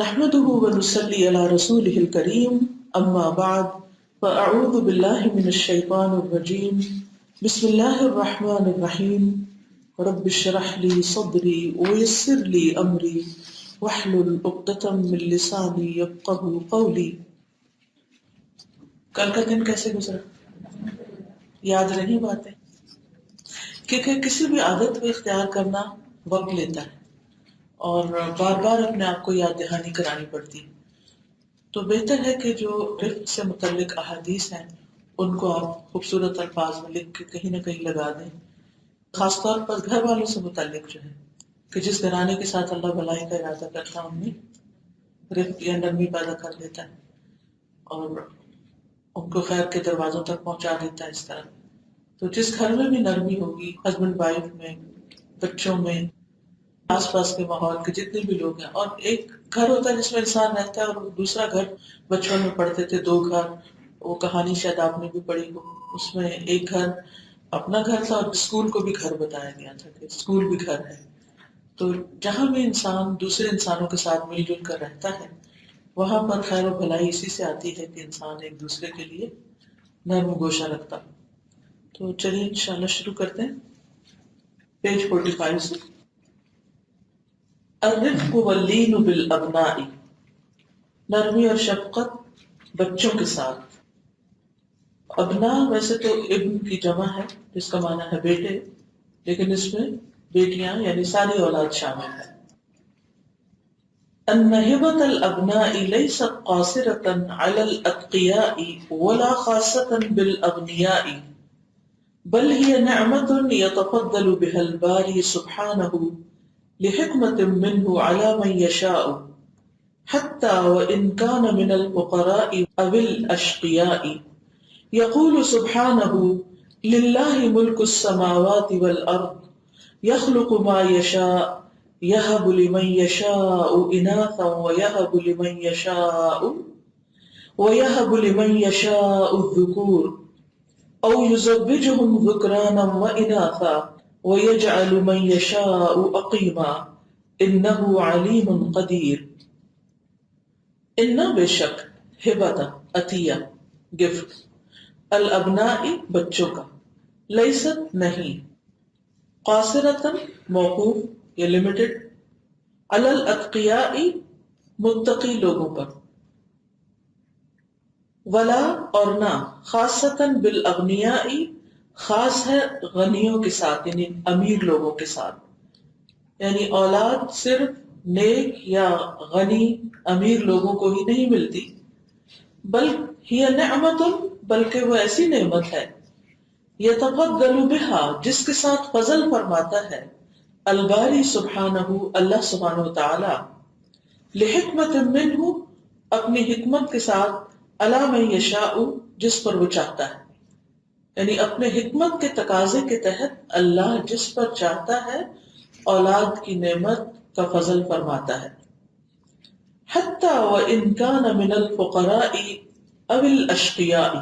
نحمده ونصلي على رسوله الكريم أما بعد فأعوذ بالله من الشيطان الرجيم بسم الله الرحمن الرحيم رب اشرح لي صدري ويسر لي أمري واحلل عقدة من لساني يفقهوا قولي. کل کا دن کیسے گزرا؟ یاد رہی باتیں؟ کیونکہ کسی بھی عادت کو اختیار کرنا وقت لیتا ہے اور بار بار اپنے آپ کو یاد دہانی کرانی پڑتی ہے، تو بہتر ہے کہ جو رفق سے متعلق احادیث ہیں ان کو آپ خوبصورت الفاظ میں لکھ کے کہیں نہ کہیں لگا دیں، خاص طور پر گھر والوں سے متعلق جو ہے کہ جس گھرانے کے ساتھ اللہ بھلائی کا ارادہ کرتا ہے ان میں رفق یا نرمی پیدا کر دیتا ہے اور ان کو خیر کے دروازوں تک پہنچا دیتا ہے. اس طرح تو جس گھر میں بھی نرمی ہوگی، ہسبینڈ وائف میں، بچوں میں، آس پاس کے ماحول کے جتنے بھی لوگ ہیں، اور ایک گھر ہوتا ہے جس میں انسان رہتا ہے اور دوسرا گھر، بچپن میں پڑھتے تھے دو گھر، وہ کہانی شاید آپ نے بھی پڑھی ہو، اس میں ایک گھر اپنا گھر تھا اور اسکول کو بھی گھر بتایا گیا تھا کہ اسکول بھی گھر ہے. تو جہاں بھی انسان دوسرے انسانوں کے ساتھ مل جل کر رہتا ہے وہاں پر خیر و بھلائی اسی سے آتی ہے کہ انسان ایک دوسرے کے لیے نرم گوشہ رکھتا. تو چلیے انشاءاللہ شروع کرتے ہیں پیج 45 سے. الرفق واللین بالابناء، نرمی اور شفقت بچوں کے ساتھ. ابنا ویسے تو ابن کی جمع ہے جس کا معنی ہے بیٹے، لیکن اس میں بیٹیاں یعنی ساری اولاد شامل ہے. ان هبة الابناء ليست قاصرة على الاتقياء ولا خاصة بالاغنياء بل هي نعمة يتفضل بها الباري سبحانه لحكمة منه على من يشاء حتى وإن كان من الفقراء أو الأشقياء. يقول سبحانه لله ملك السماوات والأرض يخلق ما يشاء يهب لمن يشاء إناثا ويهب لمن يشاء الذكور أو يزوجهم ذكرانا وإناثا ويجعل من يشاء أقيما إنه عليم قدير. ان بے شک ہبتا عطیہ گفٹ الابناء بچوں کا لیست نہیں قاصرتن موقوف یا لمیٹڈ علی الاتقیاء متقی لوگوں پر ولا اور نہ خاصتاً بالاغنیاء خاص ہے غنیوں کے ساتھ یعنی امیر لوگوں کے ساتھ. یعنی اولاد صرف نیک یا غنی امیر لوگوں کو ہی نہیں ملتی، بل ہی نعمت بلکہ وہ ایسی نعمت ہے یتفضل بہا جس کے ساتھ فضل فرماتا ہے الباری سبحانہ اللہ سبحانہ وتعالی لحکمت منہ اپنی حکمت کے ساتھ علی من یشاء جس پر وہ چاہتا ہے. یعنی اپنے حکمت کے تقاضے کے تحت اللہ جس پر چاہتا ہے اولاد کی نعمت کا فضل فرماتا ہے. حتی وإن كان من الفقراء او الاشقیاء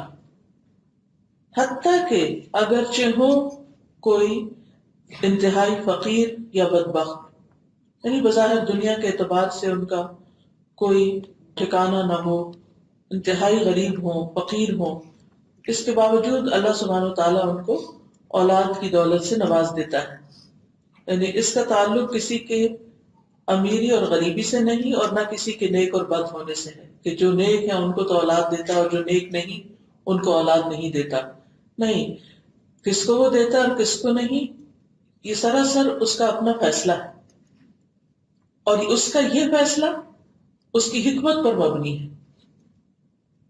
حتیٰ کہ اگرچہ ہو کوئی انتہائی فقیر یا بدبخت، یعنی بظاہر دنیا کے اعتبار سے ان کا کوئی ٹھکانہ نہ ہو، انتہائی غریب ہوں، فقیر ہوں، اس کے باوجود اللہ سبحانہ وتعالیٰ ان کو اولاد کی دولت سے نواز دیتا ہے. یعنی اس کا تعلق کسی کے امیری اور غریبی سے نہیں اور نہ کسی کے نیک اور بد ہونے سے ہے کہ جو نیک ہیں ان کو تو اولاد دیتا اور جو نیک نہیں ان کو اولاد نہیں دیتا. نہیں، کس کو وہ دیتا اور کس کو نہیں یہ سراسر اس کا اپنا فیصلہ ہے، اور اس کا یہ فیصلہ اس کی حکمت پر مبنی ہے،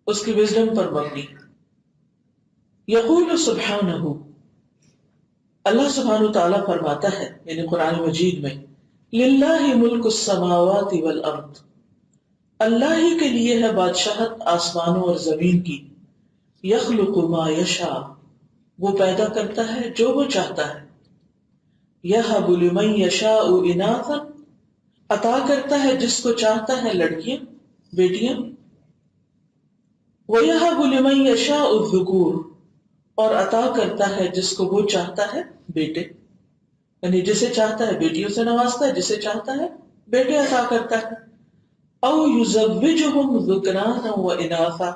اس کی وزڈم پر مبنی ہے. یقول سبحانہ اللہ سبحانہ تعالیٰ فرماتا ہے یعنی قرآن مجید میں للہ ملک السماوات والارض اللہ ہی کے لیے ہے بادشاہت آسمانوں اور زمین کی. یخلق ما یشاء وہ پیدا کرتا ہے جو وہ چاہتا ہے. یہب لمن یشاء اناثا عطا کرتا ہے جس کو چاہتا ہے لڑکیاں بیٹیاں. ویہب لمن یشاء الذکور اور عطا کرتا ہے جس کو وہ چاہتا ہے بیٹے، یعنی جسے چاہتا ہے بیٹیوں سے نوازتا ہے، جسے چاہتا ہے بیٹے عطا کرتا ہے. او یزوجہم ذکرانا و اناثا،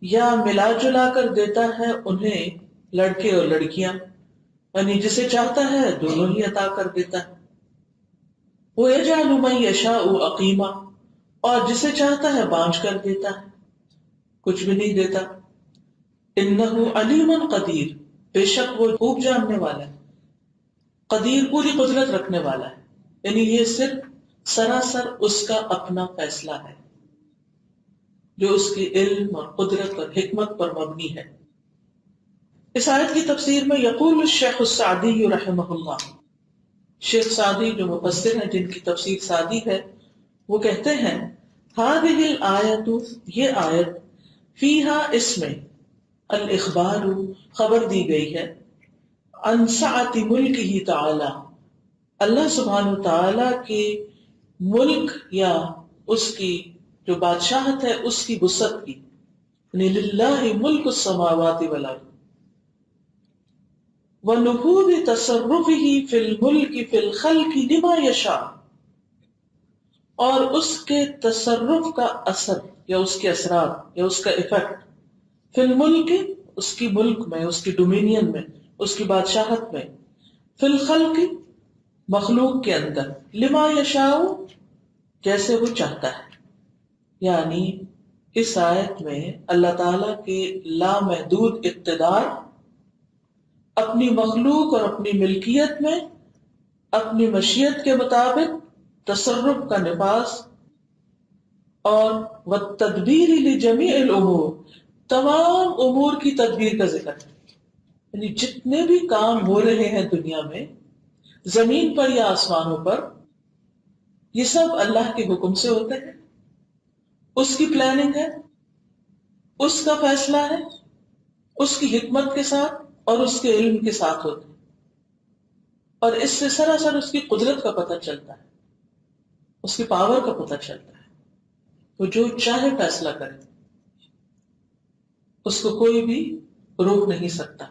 یا ملا جلا کر دیتا ہے انہیں لڑکے اور لڑکیاں، یعنی جسے چاہتا ہے دونوں ہی عطا کر دیتا ہے. وَيَجْعَلُ مَن يَشَاءُ عَقِيمًا، اور جسے چاہتا ہے بانجھ کر دیتا ہے، کچھ بھی نہیں دیتا. إِنَّهُ عَلِيمٌ قدیر، بے شک وہ خوب جاننے والا ہے، قدیر پوری قدرت رکھنے والا ہے. یعنی یہ صرف سراسر اس کا اپنا فیصلہ ہے جو اس کے علم اور قدرت اور حکمت پر مبنی ہے. اس آیت کی تفسیر میں یقول الشیخ السعدی رحمہ اللہ، شیخ سعدی جو مفسر ہیں جن کی تفسیر سعدی ہے، وہ کہتے ہیں هذه الآیت، یہ آیت، فیہا اس میں الاخبار، خبر دی گئی ہے، عن سعۃ ملکہ تعالی، اللہ سبحانہ وتعالی کے ملک یا اس کی جو بادشاہت ہے اس کی وسعت کی. یعنی للہ ملک السماوات والارض ونفوذ تصرفہ فی الملک فی الخلق لما یشاء، اور اس کے تصرف کا اثر یا اس کے اثرات یا اس کا ایفیکٹ فی الملک، اس کی ملک میں، اس کی ڈومینین میں، اس کی بادشاہت میں، فی الخلق مخلوق کے اندر، لما یشاء جیسے وہ چاہتا ہے. یعنی اس آیت میں اللہ تعالی کے لامحدود اقتدار، اپنی مخلوق اور اپنی ملکیت میں اپنی مشیت کے مطابق تصرف کا نفاذ، اور والتدبیر لجمیع الامور، تمام امور کی تدبیر کا ذکر ہے. یعنی جتنے بھی کام ہو رہے ہیں دنیا میں، زمین پر یا آسمانوں پر، یہ سب اللہ کے حکم سے ہوتے ہیں، اس کی پلاننگ ہے، اس کا فیصلہ ہے، اس کی حکمت کے ساتھ اور اس کے علم کے ساتھ ہوتے ہیں. اور اس سے سراسر اس کی قدرت کا پتہ چلتا ہے، اس کی پاور کا پتہ چلتا ہے. وہ جو چاہے فیصلہ کرے، اس کو کوئی بھی روک نہیں سکتا.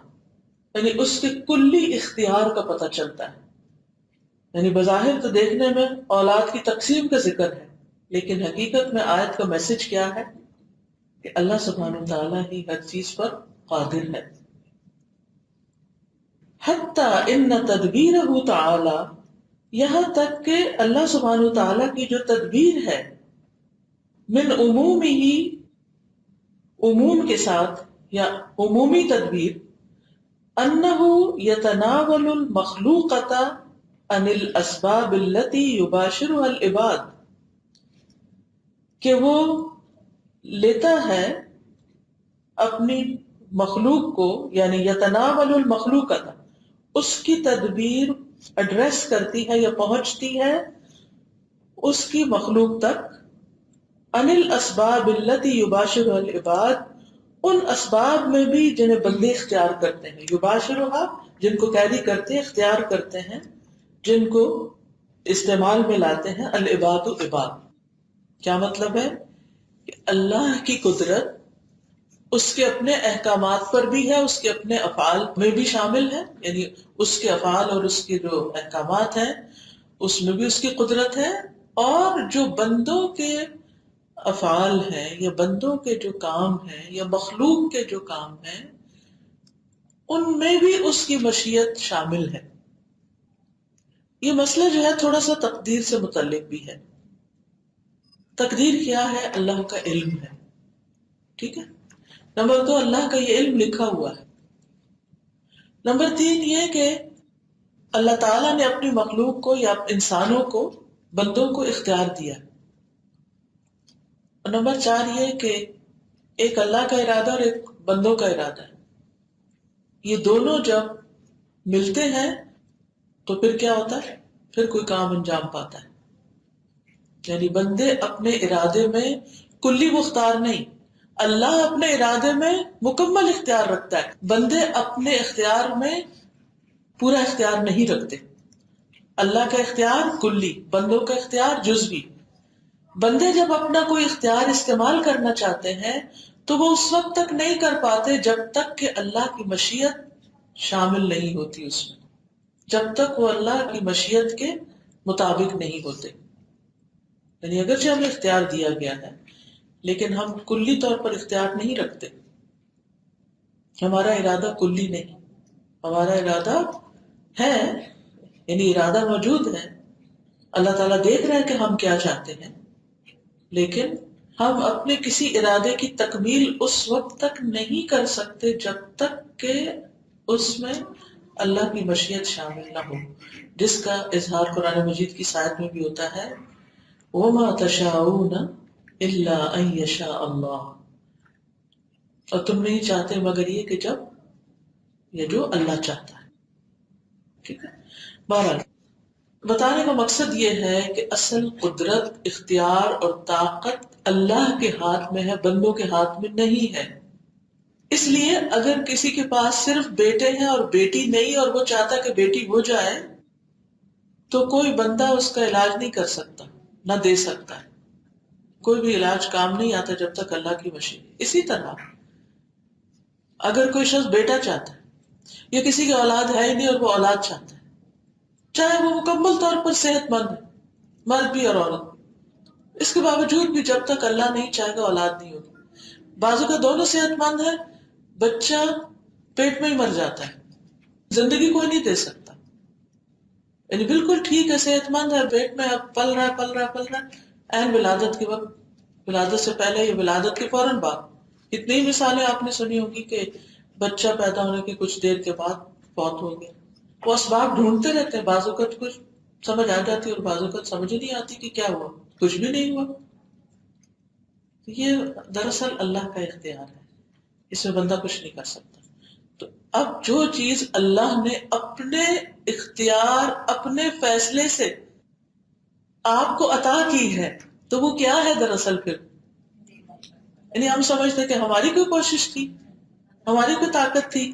یعنی اس کے کلی اختیار کا پتہ چلتا ہے. یعنی بظاہر تو دیکھنے میں اولاد کی تقسیم کا ذکر ہے، لیکن حقیقت میں آیت کا میسج کیا ہے کہ اللہ سبحانہ تعالیٰ ہی ہر چیز پر قادر ہے. حتیٰ ان تدبیرہ تعالی، یہاں تک کہ اللہ سبحانہ تعالیٰ کی جو تدبیر ہے، من عمومی ہی، عموم کے ساتھ یا عمومی تدبیر، انہ یتناول المخلوقۃ عن الاسباب التي یباشرها العباد، کہ وہ لیتا ہے اپنی مخلوق کو، یعنی یتناول المخلوقۃ، اس کی تدبیر ایڈریس کرتی ہے یا پہنچتی ہے اس کی مخلوق تک، عن الاسباب التي یباشرها العباد، ان اسباب میں بھی جنہیں بندے اختیار کرتے ہیں، یباشرها جن کو کیری کرتے ہیں، اختیار کرتے ہیں، جن کو استعمال میں لاتے ہیں، العباد عباد. کیا مطلب ہے کہ اللہ کی قدرت اس کے اپنے احکامات پر بھی ہے، اس کے اپنے افعال میں بھی شامل ہے. یعنی اس کے افعال اور اس کے جو احکامات ہیں اس میں بھی اس کی قدرت ہے، اور جو بندوں کے افعال ہیں یا بندوں کے جو کام ہیں یا مخلوق کے جو کام ہیں ان میں بھی اس کی مشیت شامل ہے. یہ مسئلہ جو ہے تھوڑا سا تقدیر سے متعلق بھی ہے. تقدیر کیا ہے؟ اللہ کا علم ہے. ٹھیک ہے. نمبر 2، اللہ کا یہ علم لکھا ہوا ہے. نمبر 3 یہ کہ اللہ تعالیٰ نے اپنی مخلوق کو یا انسانوں کو، بندوں کو اختیار دیا. اور نمبر 4 یہ کہ ایک اللہ کا ارادہ اور ایک بندوں کا ارادہ ہے. یہ دونوں جب ملتے ہیں تو پھر کیا ہوتا ہے؟ پھر کوئی کام انجام پاتا ہے. یعنی بندے اپنے ارادے میں کلی مختار نہیں، اللہ اپنے ارادے میں مکمل اختیار رکھتا ہے، بندے اپنے اختیار میں پورا اختیار نہیں رکھتے. اللہ کا اختیار کلی، بندوں کا اختیار جزوی. بندے جب اپنا کوئی اختیار استعمال کرنا چاہتے ہیں تو وہ اس وقت تک نہیں کر پاتے جب تک کہ اللہ کی مشیت شامل نہیں ہوتی اس میں، جب تک وہ اللہ کی مشیت کے مطابق نہیں ہوتے. یعنی اگرچہ ہمیں اختیار دیا گیا ہے لیکن ہم کلی طور پر اختیار نہیں رکھتے. ہمارا ارادہ کلی نہیں، ہمارا ارادہ ہے، یعنی ارادہ موجود ہے، اللہ تعالیٰ دیکھ رہا ہے کہ ہم کیا چاہتے ہیں، لیکن ہم اپنے کسی ارادے کی تکمیل اس وقت تک نہیں کر سکتے جب تک کہ اس میں اللہ کی مشیت شامل نہ ہو، جس کا اظہار قرآن مجید کی سائد میں بھی ہوتا ہے وَمَا تَشَاءُونَ إِلَّا أَن يَشَاءَ اللَّهُ، اور تم نہیں چاہتے مگر یہ کہ جب یہ جو اللہ چاہتا ہے. ٹھیک ہے. بہرحال بتانے کا مقصد یہ ہے کہ اصل قدرت، اختیار اور طاقت اللہ کے ہاتھ میں ہے، بندوں کے ہاتھ میں نہیں ہے. اس لیے اگر کسی کے پاس صرف بیٹے ہیں اور بیٹی نہیں اور وہ چاہتا کہ بیٹی ہو جائے تو کوئی بندہ اس کا علاج نہیں کر سکتا، نہ دے سکتا ہے. کوئی بھی علاج کام نہیں آتا جب تک اللہ کی مشیت. اسی طرح اگر کوئی شخص بیٹا چاہتا ہے یا کسی کی اولاد ہے ہی نہیں اور وہ اولاد چاہتا ہے، چاہے وہ مکمل طور پر صحت مند ہے، مرد بھی اور عورت، اس کے باوجود بھی جب تک اللہ نہیں چاہے گا اولاد نہیں ہوگی. بازو کا دونوں صحت مند ہے، بچہ پیٹ میں ہی مر جاتا ہے، زندگی کوئی نہیں دے سکتا. یعنی بالکل ٹھیک ہے، صحت مند ہے، پیٹ میں اب پل رہا ہے، عین ولادت کے وقت، ولادت سے پہلے یا ولادت کے فوراً بعد. اتنی ہی مثالیں آپ نے سنی ہوگی کہ بچہ پیدا ہونے کی کچھ دیر کے بعد فوت ہو گیا. وہ اسباب ڈھونڈتے رہتے ہیں، بعض اوقات کچھ سمجھ آ جاتی اور بعض اوقات سمجھ ہی نہیں آتی کہ کیا ہوا، کچھ بھی نہیں ہوا. یہ دراصل اللہ کا اختیار ہے، اس میں بندہ کچھ نہیں کر سکتا. تو اب جو چیز اللہ نے اپنے اختیار، اپنے فیصلے سے آپ کو عطا کی ہے تو وہ کیا ہے دراصل پھر؟ یعنی ہم سمجھتے کہ ہماری کوئی کوشش تھی، ہماری کوئی طاقت تھی.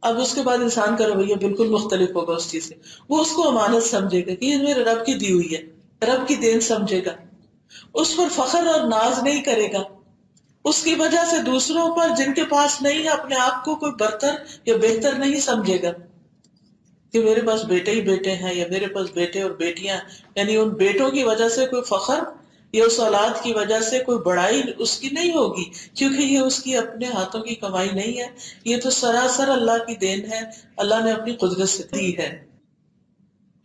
اب اس کے بعد انسان کا رویہ بالکل مختلف ہوگا اس چیز سے. وہ اس کو امانت سمجھے گا کہ یہ میرے رب کی دی ہوئی ہے، رب کی دین سمجھے گا، اس پر فخر اور ناز نہیں کرے گا. اس کی وجہ سے دوسروں پر جن کے پاس نہیں ہے اپنے آپ کو کوئی برتر یا بہتر نہیں سمجھے گا کہ میرے پاس بیٹے ہی بیٹے ہیں یا میرے پاس بیٹے اور بیٹیاں، یعنی ان بیٹوں کی وجہ سے کوئی فخر یا اس اولاد کی وجہ سے کوئی بڑائی اس کی نہیں ہوگی، کیونکہ یہ اس کی اپنے ہاتھوں کی کمائی نہیں ہے، یہ تو سراسر اللہ کی دین ہے، اللہ نے اپنی قدرت سے دی ہے.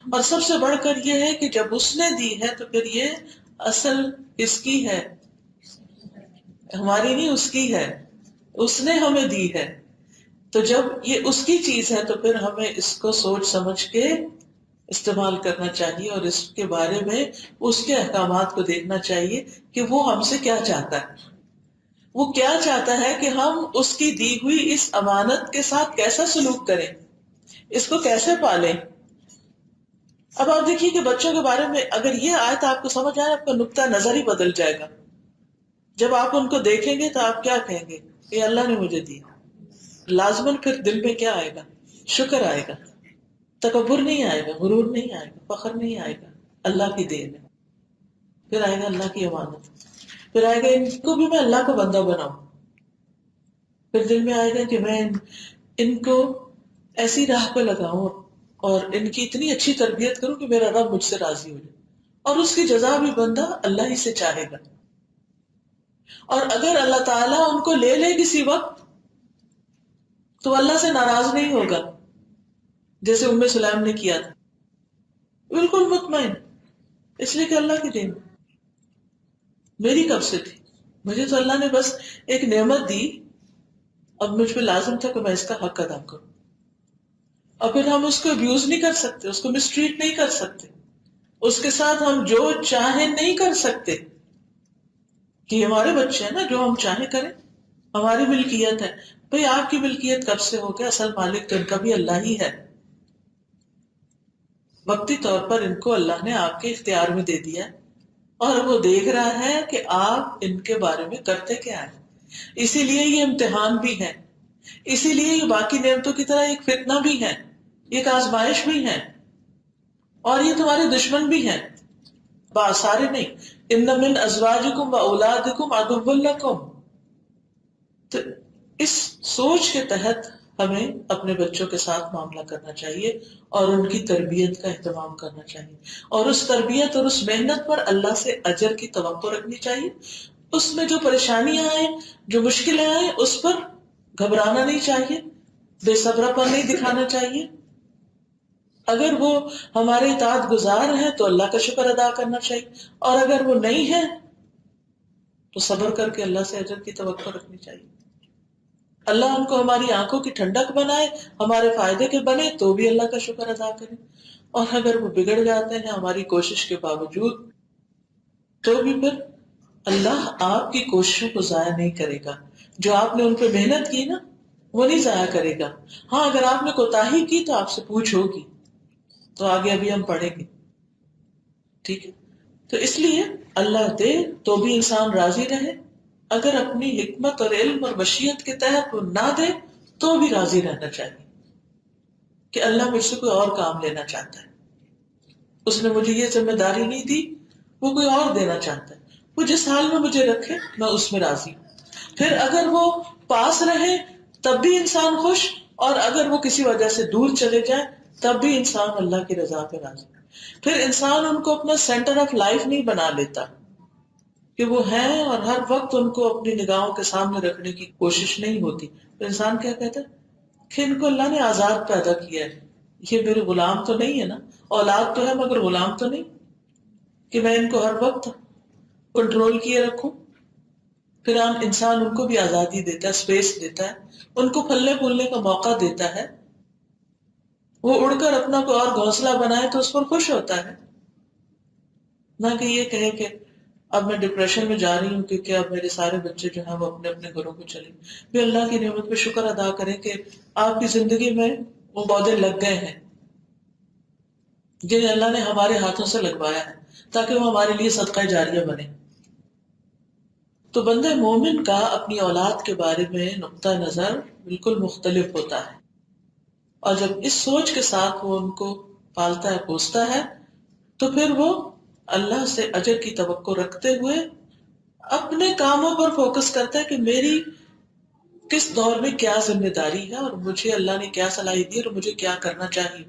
اور سب سے بڑھ کر یہ ہے کہ جب اس نے دی ہے تو پھر یہ اصل اس کی ہے، ہماری نہیں، اس کی ہے، اس نے ہمیں دی ہے. تو جب یہ اس کی چیز ہے تو پھر ہمیں اس کو سوچ سمجھ کے استعمال کرنا چاہیے اور اس کے بارے میں اس کے احکامات کو دیکھنا چاہیے کہ وہ ہم سے کیا چاہتا ہے. وہ کیا چاہتا ہے کہ ہم اس کی دی ہوئی اس امانت کے ساتھ کیسا سلوک کریں، اس کو کیسے پالیں. اب آپ دیکھیے کہ بچوں کے بارے میں اگر یہ آیت آپ کو سمجھ آئے، آپ کا نقطہ نظر ہی بدل جائے گا. جب آپ ان کو دیکھیں گے تو آپ کیا کہیں گے؟ یہ اللہ نے مجھے دیا. لازماً پھر دل میں کیا آئے گا؟ شکر آئے گا، تکبر نہیں آئے گا، غرور نہیں آئے گا، فخر نہیں آئے گا. اللہ کی دین ہے. پھر آئے گا اللہ کی امانت، پھر آئے گا ان کو بھی میں اللہ کا بندہ بناؤں. پھر دل میں آئے گا کہ میں ان کو ایسی راہ پہ لگاؤں اور ان کی اتنی اچھی تربیت کروں کہ میرا رب مجھ سے راضی ہو جائے، اور اس کی جزا بھی بندہ اللہ ہی سے چاہے گا. اور اگر اللہ تعالیٰ ان کو لے لے کسی وقت تو اللہ سے ناراض نہیں ہوگا، جیسے ام سلیم نے کیا تھا، بالکل مطمئن، اس لیے کہ اللہ کی دین میری کب سے تھی، مجھے تو اللہ نے بس ایک نعمت دی، اب مجھ پہ لازم تھا کہ میں اس کا حق ادا کروں. اور پھر ہم اس کو ابیوز نہیں کر سکتے، اس کو مسٹریٹ نہیں کر سکتے، اس کے ساتھ ہم جو چاہیں نہیں کر سکتے. کہ ہمارے بچے ہیں نا، جو ہم چاہیں کریں، ہماری ملکیت ہے. بھئی آپ کی ملکیت کب سے ہو گیا؟ اصل مالک تو ان کا بھی اللہ ہی ہے. وقتی طور پر ان کو اللہ نے آپ کے اختیار میں دے دیا اور وہ دیکھ رہا ہے کہ آپ ان کے بارے میں کرتے کیا ہیں. اسی لیے یہ امتحان بھی ہے، اسی لیے یہ باقی نعمتوں کی طرح ایک فتنہ بھی ہے، ایک آزمائش بھی ہے، اور یہ تمہارے دشمن بھی ہیں. سارے نہیں، ان من ازواجکم و اولادکم عدو لکم. تو اس سوچ کے تحت ہمیں اپنے بچوں کے ساتھ معاملہ کرنا چاہیے اور ان کی تربیت کا اہتمام کرنا چاہیے، اور اس تربیت اور اس محنت پر اللہ سے اجر کی توقع رکھنی چاہیے. اس میں جو پریشانیاں آئیں، جو مشکلیں آئیں، اس پر گھبرانا نہیں چاہیے، بے صبراپن نہیں دکھانا چاہیے. اگر وہ ہمارے اطاعت گزار ہیں تو اللہ کا شکر ادا کرنا چاہیے، اور اگر وہ نہیں ہے تو صبر کر کے اللہ سے اجر کی توقع رکھنی چاہیے. اللہ ان کو ہماری آنکھوں کی ٹھنڈک بنائے، ہمارے فائدے کے بنے تو بھی اللہ کا شکر ادا کریں، اور اگر وہ بگڑ جاتے ہیں ہماری کوشش کے باوجود تو بھی پھر اللہ آپ کی کوششوں کو ضائع نہیں کرے گا. جو آپ نے ان پہ محنت کی نا وہ نہیں ضائع کرے گا. ہاں اگر آپ نے کوتاہی کی تو آپ سے پوچھ ہوگی، تو آگے ابھی ہم پڑھیں گے. ٹھیک ہے، تو اس لیے اللہ دے تو بھی انسان راضی رہے، اگر اپنی حکمت اور علم اور مشیت کے تحت وہ نہ دے تو بھی راضی رہنا چاہیے کہ اللہ مجھ سے کوئی اور کام لینا چاہتا ہے، اس نے مجھے یہ ذمہ داری نہیں دی، وہ کوئی اور دینا چاہتا ہے. وہ جس حال میں مجھے رکھے میں اس میں راضی ہوں. پھر اگر وہ پاس رہے تب بھی انسان خوش، اور اگر وہ کسی وجہ سے دور چلے جائے تب بھی انسان اللہ کی رضا پہ راضی. پھر انسان ان کو اپنا سینٹر آف لائف نہیں بنا لیتا کہ وہ ہیں اور ہر وقت ان کو اپنی نگاہوں کے سامنے رکھنے کی کوشش نہیں ہوتی. تو انسان کیا کہتا ہے کہ ان کو اللہ نے آزاد پیدا کیا ہے، یہ میرے غلام تو نہیں ہے نا، اولاد تو ہے مگر غلام تو نہیں کہ میں ان کو ہر وقت کنٹرول کیے رکھوں. پھر انسان ان کو بھی آزادی دیتا ہے، اسپیس دیتا ہے، ان کو پھلنے پھولنے کا موقع دیتا ہے. وہ اڑ کر اپنا کوئی اور گھونسلہ بنائے تو اس پر خوش ہوتا ہے، نہ کہ یہ کہے کہ اب میں ڈپریشن میں جا رہی ہوں کیونکہ اب میرے سارے بچے جو ہیں وہ اپنے اپنے گھروں کو چلے. بھی اللہ کی نعمت پہ شکر ادا کریں کہ آپ کی زندگی میں وہ پودے لگ گئے ہیں جنہیں اللہ نے ہمارے ہاتھوں سے لگوایا ہے تاکہ وہ ہمارے لیے صدقہ جاریہ بنے. تو بندہ مومن کا اپنی اولاد کے بارے میں نقطہ نظر بالکل مختلف ہوتا ہے، اور جب اس سوچ کے ساتھ وہ ان کو پالتا ہے پوستا ہے تو پھر وہ اللہ سے اجر کی توقع رکھتے ہوئے اپنے کاموں پر فوکس کرتا ہے کہ میری کس دور میں کیا ذمہ داری ہے اور مجھے اللہ نے کیا صلاحیت دی اور مجھے کیا کرنا چاہیے.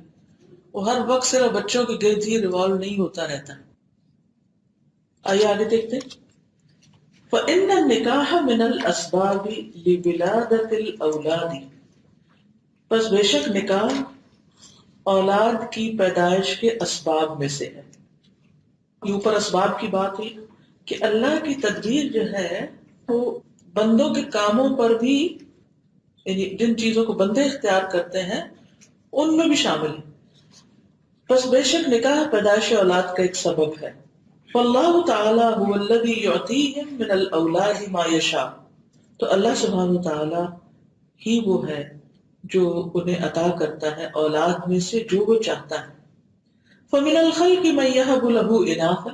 وہ ہر وقت صرف بچوں کے گرد ہی ریوالو نہیں ہوتا رہتا. آئیے آگے دیکھتے ہیں. فَإِنَّ النِّكَاحَ مِنَ الْأَسْبَابِ لِوِلَادَةِ الْأَوْلَادِ، بس بے شک نکاح اولاد کی پیدائش کے اسباب میں سے ہے. یہ اوپر اسباب کی بات ہوئی کہ اللہ کی تدبیر جو ہے وہ بندوں کے کاموں پر بھی، یعنی جن چیزوں کو بندے اختیار کرتے ہیں ان میں بھی شامل ہے. بس بے شک نکاح پیدائش اولاد کا ایک سبب ہے. فاللہ تعالی هو الذی یعطیہم من الاولاد ما یشاء، تو اللہ سبحانہ تعالی ہی وہ ہے جو انہیں عطا کرتا ہے اولاد میں سے جو وہ چاہتا ہے. فمن الخلق من یہب لہ اناثا،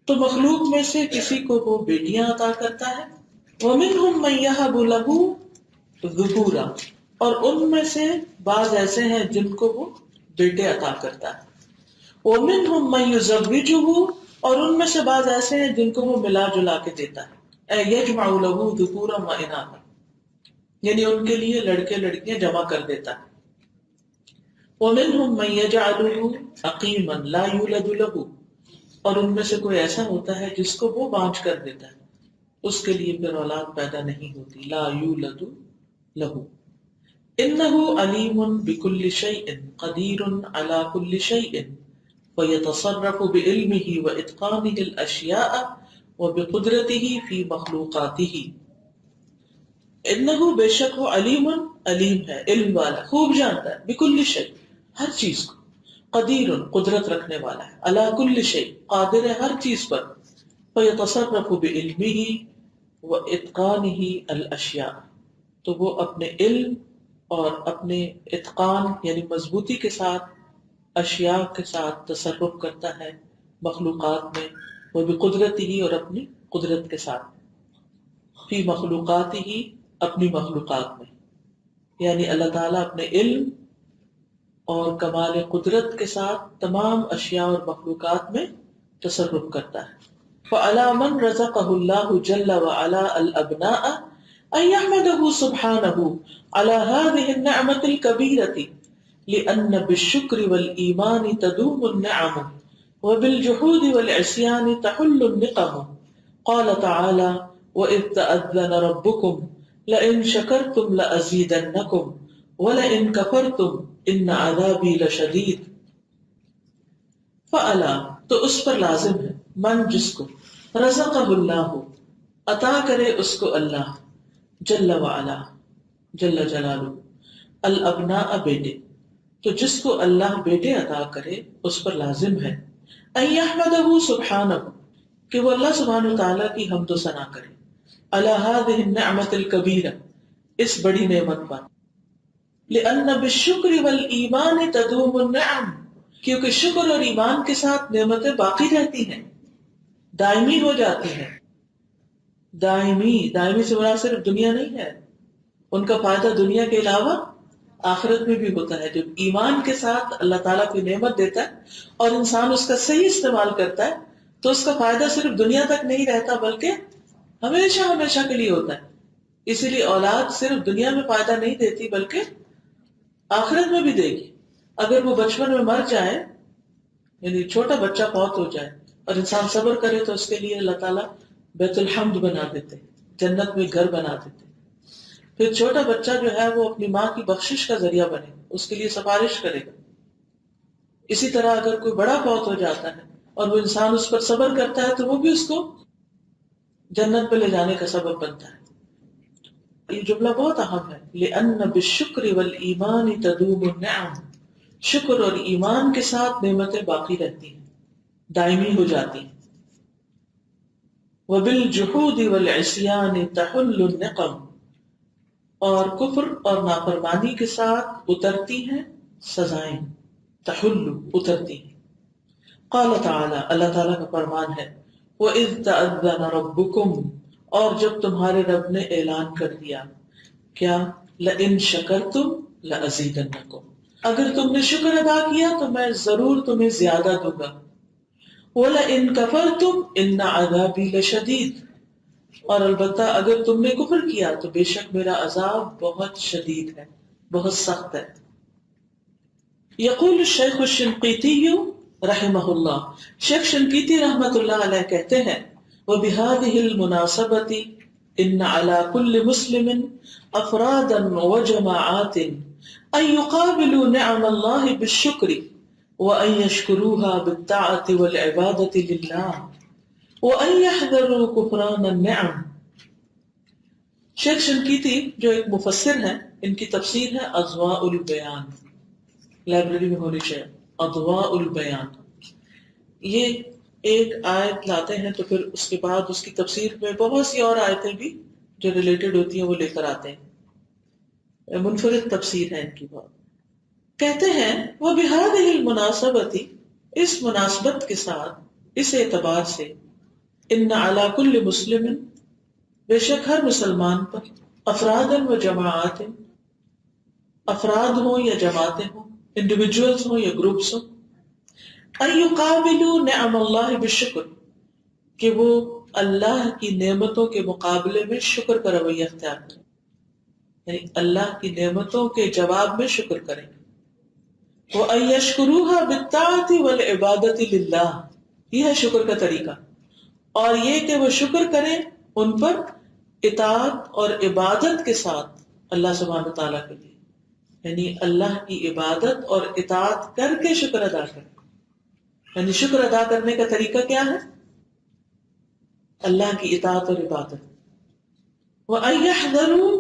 تو مخلوق میں سے کسی کو وہ بیٹیاں عطا کرتا ہے. ومنہم من یہب لہ ذکورا، اور ان میں سے بعض ایسے ہیں جن کو وہ بیٹے عطا کرتا ہے. ومنہم من یزوجہ، اور ان میں سے بعض ایسے ہیں جن کو وہ ملا جلا کے دیتا ہے. یجمع لہ ذکورا و اناثا، یعنی ان کے لیے لڑکے لڑکیاں جمع کر دیتا ہے. ومنہم من یجعلہ عقیما لا یولد لہ، اور ان میں سے کوئی ایسا ہوتا ہے جس کو وہ بانجھ کر دیتا ہے، اس کے لیے پھر اولاد پیدا نہیں ہوتی. لا یولد لہ. انہ علیم بکل شیء قدیر علی کل شیء ویتصرف بعلمہ واتقانہ الاشیاء وبقدرتہ فی مخلوقاتہ. انہ بے شک وہ علیم، علیم ہے، علم والا، خوب جانتا ہے، بکل شیء ہر چیز کو، قدیر قدرت رکھنے والا ہے، علی کل شیء قادر ہے ہر چیز پر، فیتصرف بعلمہ واتقانہ الاشیاء، تو وہ اپنے علم اور اپنے اتقان یعنی مضبوطی کے ساتھ اشیاء کے ساتھ تصرف کرتا ہے مخلوقات میں. وہ بھی قدرت ہی، اور اپنی قدرت کے ساتھ، فی مخلوقات ہی اپنی مخلوقات میں، یعنی اللہ تعالیٰ اپنے علم اور کمال قدرت کے ساتھ تمام اشیاء اور مخلوقات میں تصرف کرتا ہے. فَعَلَى مَنْ رَزَقَهُ اللَّهُ جَلَّ وَعَلَى الْأَبْنَاءَ أن يحمده سبحانه على هذه النعمة الكبيرة لأن بالشكر والإيمان تدوم النعم وبالجحود والعصيان تحل النقم. قال تعالى وإذ تأذن ربكم لئن شكرتم لأزيدنكم ولئن كفرتم إن عذابي لشديد. فعلا تو اس پر لازم ہے من جس کو رزقہ اللہ عطا کرے اس کو اللہ جل وعلا جل جلالہ الابناء بیٹے، تو جس کو اللہ بیٹے عطا کرے اس پر لازم ہے ان یحمدہ سبحانہ کہ وہ اللہ سبحانہ وتعالیٰ کی حمد و ثنا کرے علی ہذہ النعمۃ الکبیرہ اس بڑی نعمت پر، لأن بالشکر والایمان تدوم النعم کیونکہ شکر اور ایمان کے ساتھ نعمتیں باقی رہتی ہیں، دائمی ہو جاتی ہیں۔ دائمی سے مراد صرف دنیا نہیں ہے، ان کا فائدہ دنیا کے علاوہ آخرت میں بھی ہوتا ہے۔ جب ایمان کے ساتھ اللہ تعالیٰ کی نعمت دیتا ہے اور انسان اس کا صحیح استعمال کرتا ہے تو اس کا فائدہ صرف دنیا تک نہیں رہتا بلکہ ہمیشہ ہمیشہ کے لیے ہوتا ہے۔ اسی لیے اولاد صرف دنیا میں فائدہ نہیں دیتی بلکہ آخرت میں بھی دے گی۔ اگر وہ بچپن میں مر جائے، یعنی چھوٹا بچہ فوت ہو جائے اور انسان صبر کرے تو اس کے لیے اللہ تعالیٰ بیت الحمد بنا دیتے، جنت میں گھر بنا دیتے۔ پھر چھوٹا بچہ جو ہے وہ اپنی ماں کی بخشش کا ذریعہ بنے، اس کے لیے سفارش کرے گا۔ اسی طرح اگر کوئی بڑا فوت ہو جاتا ہے اور وہ انسان اس پر صبر کرتا ہے تو وہ بھی اس کو جنت پہ لے جانے کا سبب بنتا ہے۔ یہ جملہ بہت اہم ہے، لِأَنَّ بِالشُّكْرِ وَالْإِيمَانِ تَدُومُ النِّعَمُ، شکر اور ایمان کے ساتھ نعمتیں باقی رہتی ہیں، دائمی ہو جاتی ہیں۔ وَبِالْجُحُودِ وَالْعِصْيَانِ تَحُلُّ النِّقَمُ، اور کفر اور نافرمانی کے ساتھ اترتی ہیں سزائیں، تحل اترتی ہیں۔ قال تعالی، اللہ تعالیٰ کا فرمان ہے، وَإِذْ تَأَذَّنَ رَبُّكُمْ، اور جب تمہارے رب نے اعلان کر دیا، کیا؟ لَإِن شَكَرْتُمْ لَأَزِيدَنَّكُمْ، اگر تم نے شکر ادا کیا تو میں ضرور تمہیں زیادہ دوں گا۔ وَلَئِن كَفَرْتُمْ إِنَّ عَذَابِي لَشَدِيدٌ، اور البتہ اگر تم نے کفر کیا تو بے شک میرا عذاب بہت شدید ہے، بہت سخت ہے۔ یقول الشیخ الشنقیطی رحمہ اللہ، شیخ شنقیطی رحمۃ اللہ علیہ کہتے ہیں، وَبِهَذِهِ الْمُنَاسَبَةِ إِنَّ عَلَى كُلِّ مُسْلِمٍ أَفْرَادًا وَجَمَاعَاتٍ أَن يُقَابِلُوا نِعَمَ اللَّهِ بِالشُّكْرِ وَأَن يَشْكُرُوهَا بِالطَّاعَةِ وَالْعِبَادَةِ لِلَّهِ وَأَن يَحْذَرُوا كُفْرَانَ النِّعَمِ۔ شیخ شنقیطی جو ایک مفسر ہیں، ان کی تفسیر ہے اضواء البیان، لائبریری میں ہونی چاہیے، اضواء البیان۔ یہ ایک آیت لاتے ہیں تو پھر اس کے بعد اس کی تفسیر میں بہت سی اور آیتیں بھی جو ریلیٹڈ ہوتی ہیں وہ لے کر آتے ہیں، منفرد تفسیر ہے ان کی بات۔ کہتے ہیں وہ بِهَذِهِ الْمُنَاسَبَةِ، اس مناسبت کے ساتھ، اس اعتبار سے، ان علی کل مسلم، بے شک ہر مسلمان پر، افراد و جماعات، افراد ہوں یا جماعتیں ہوں، انڈیویجولز ہوں یا گروپس ہوں، ان یقابلوا نعم اللہ بالشکر، کہ وہ اللہ کی نعمتوں کے مقابلے میں شکر کا رویہ اختیار کریں، یعنی اللہ کی نعمتوں کے جواب میں شکر کریں۔ وَأَن يَشْكُرُوهَا بِالطَّاعَةِ وَالْعِبَادَةِ لِلَّهِ، یہ ہے شکر کا طریقہ، اور یہ کہ وہ شکر کریں ان پر اطاعت اور عبادت کے ساتھ اللہ سبحانہ تعالیٰ کے لیے، یعنی اللہ کی عبادت اور اطاعت کر کے شکر ادا کریں۔ یعنی شکر ادا کرنے کا طریقہ کیا ہے؟ اللہ کی اطاعت اور عبادت۔ وَأَن يَحْذَرُوا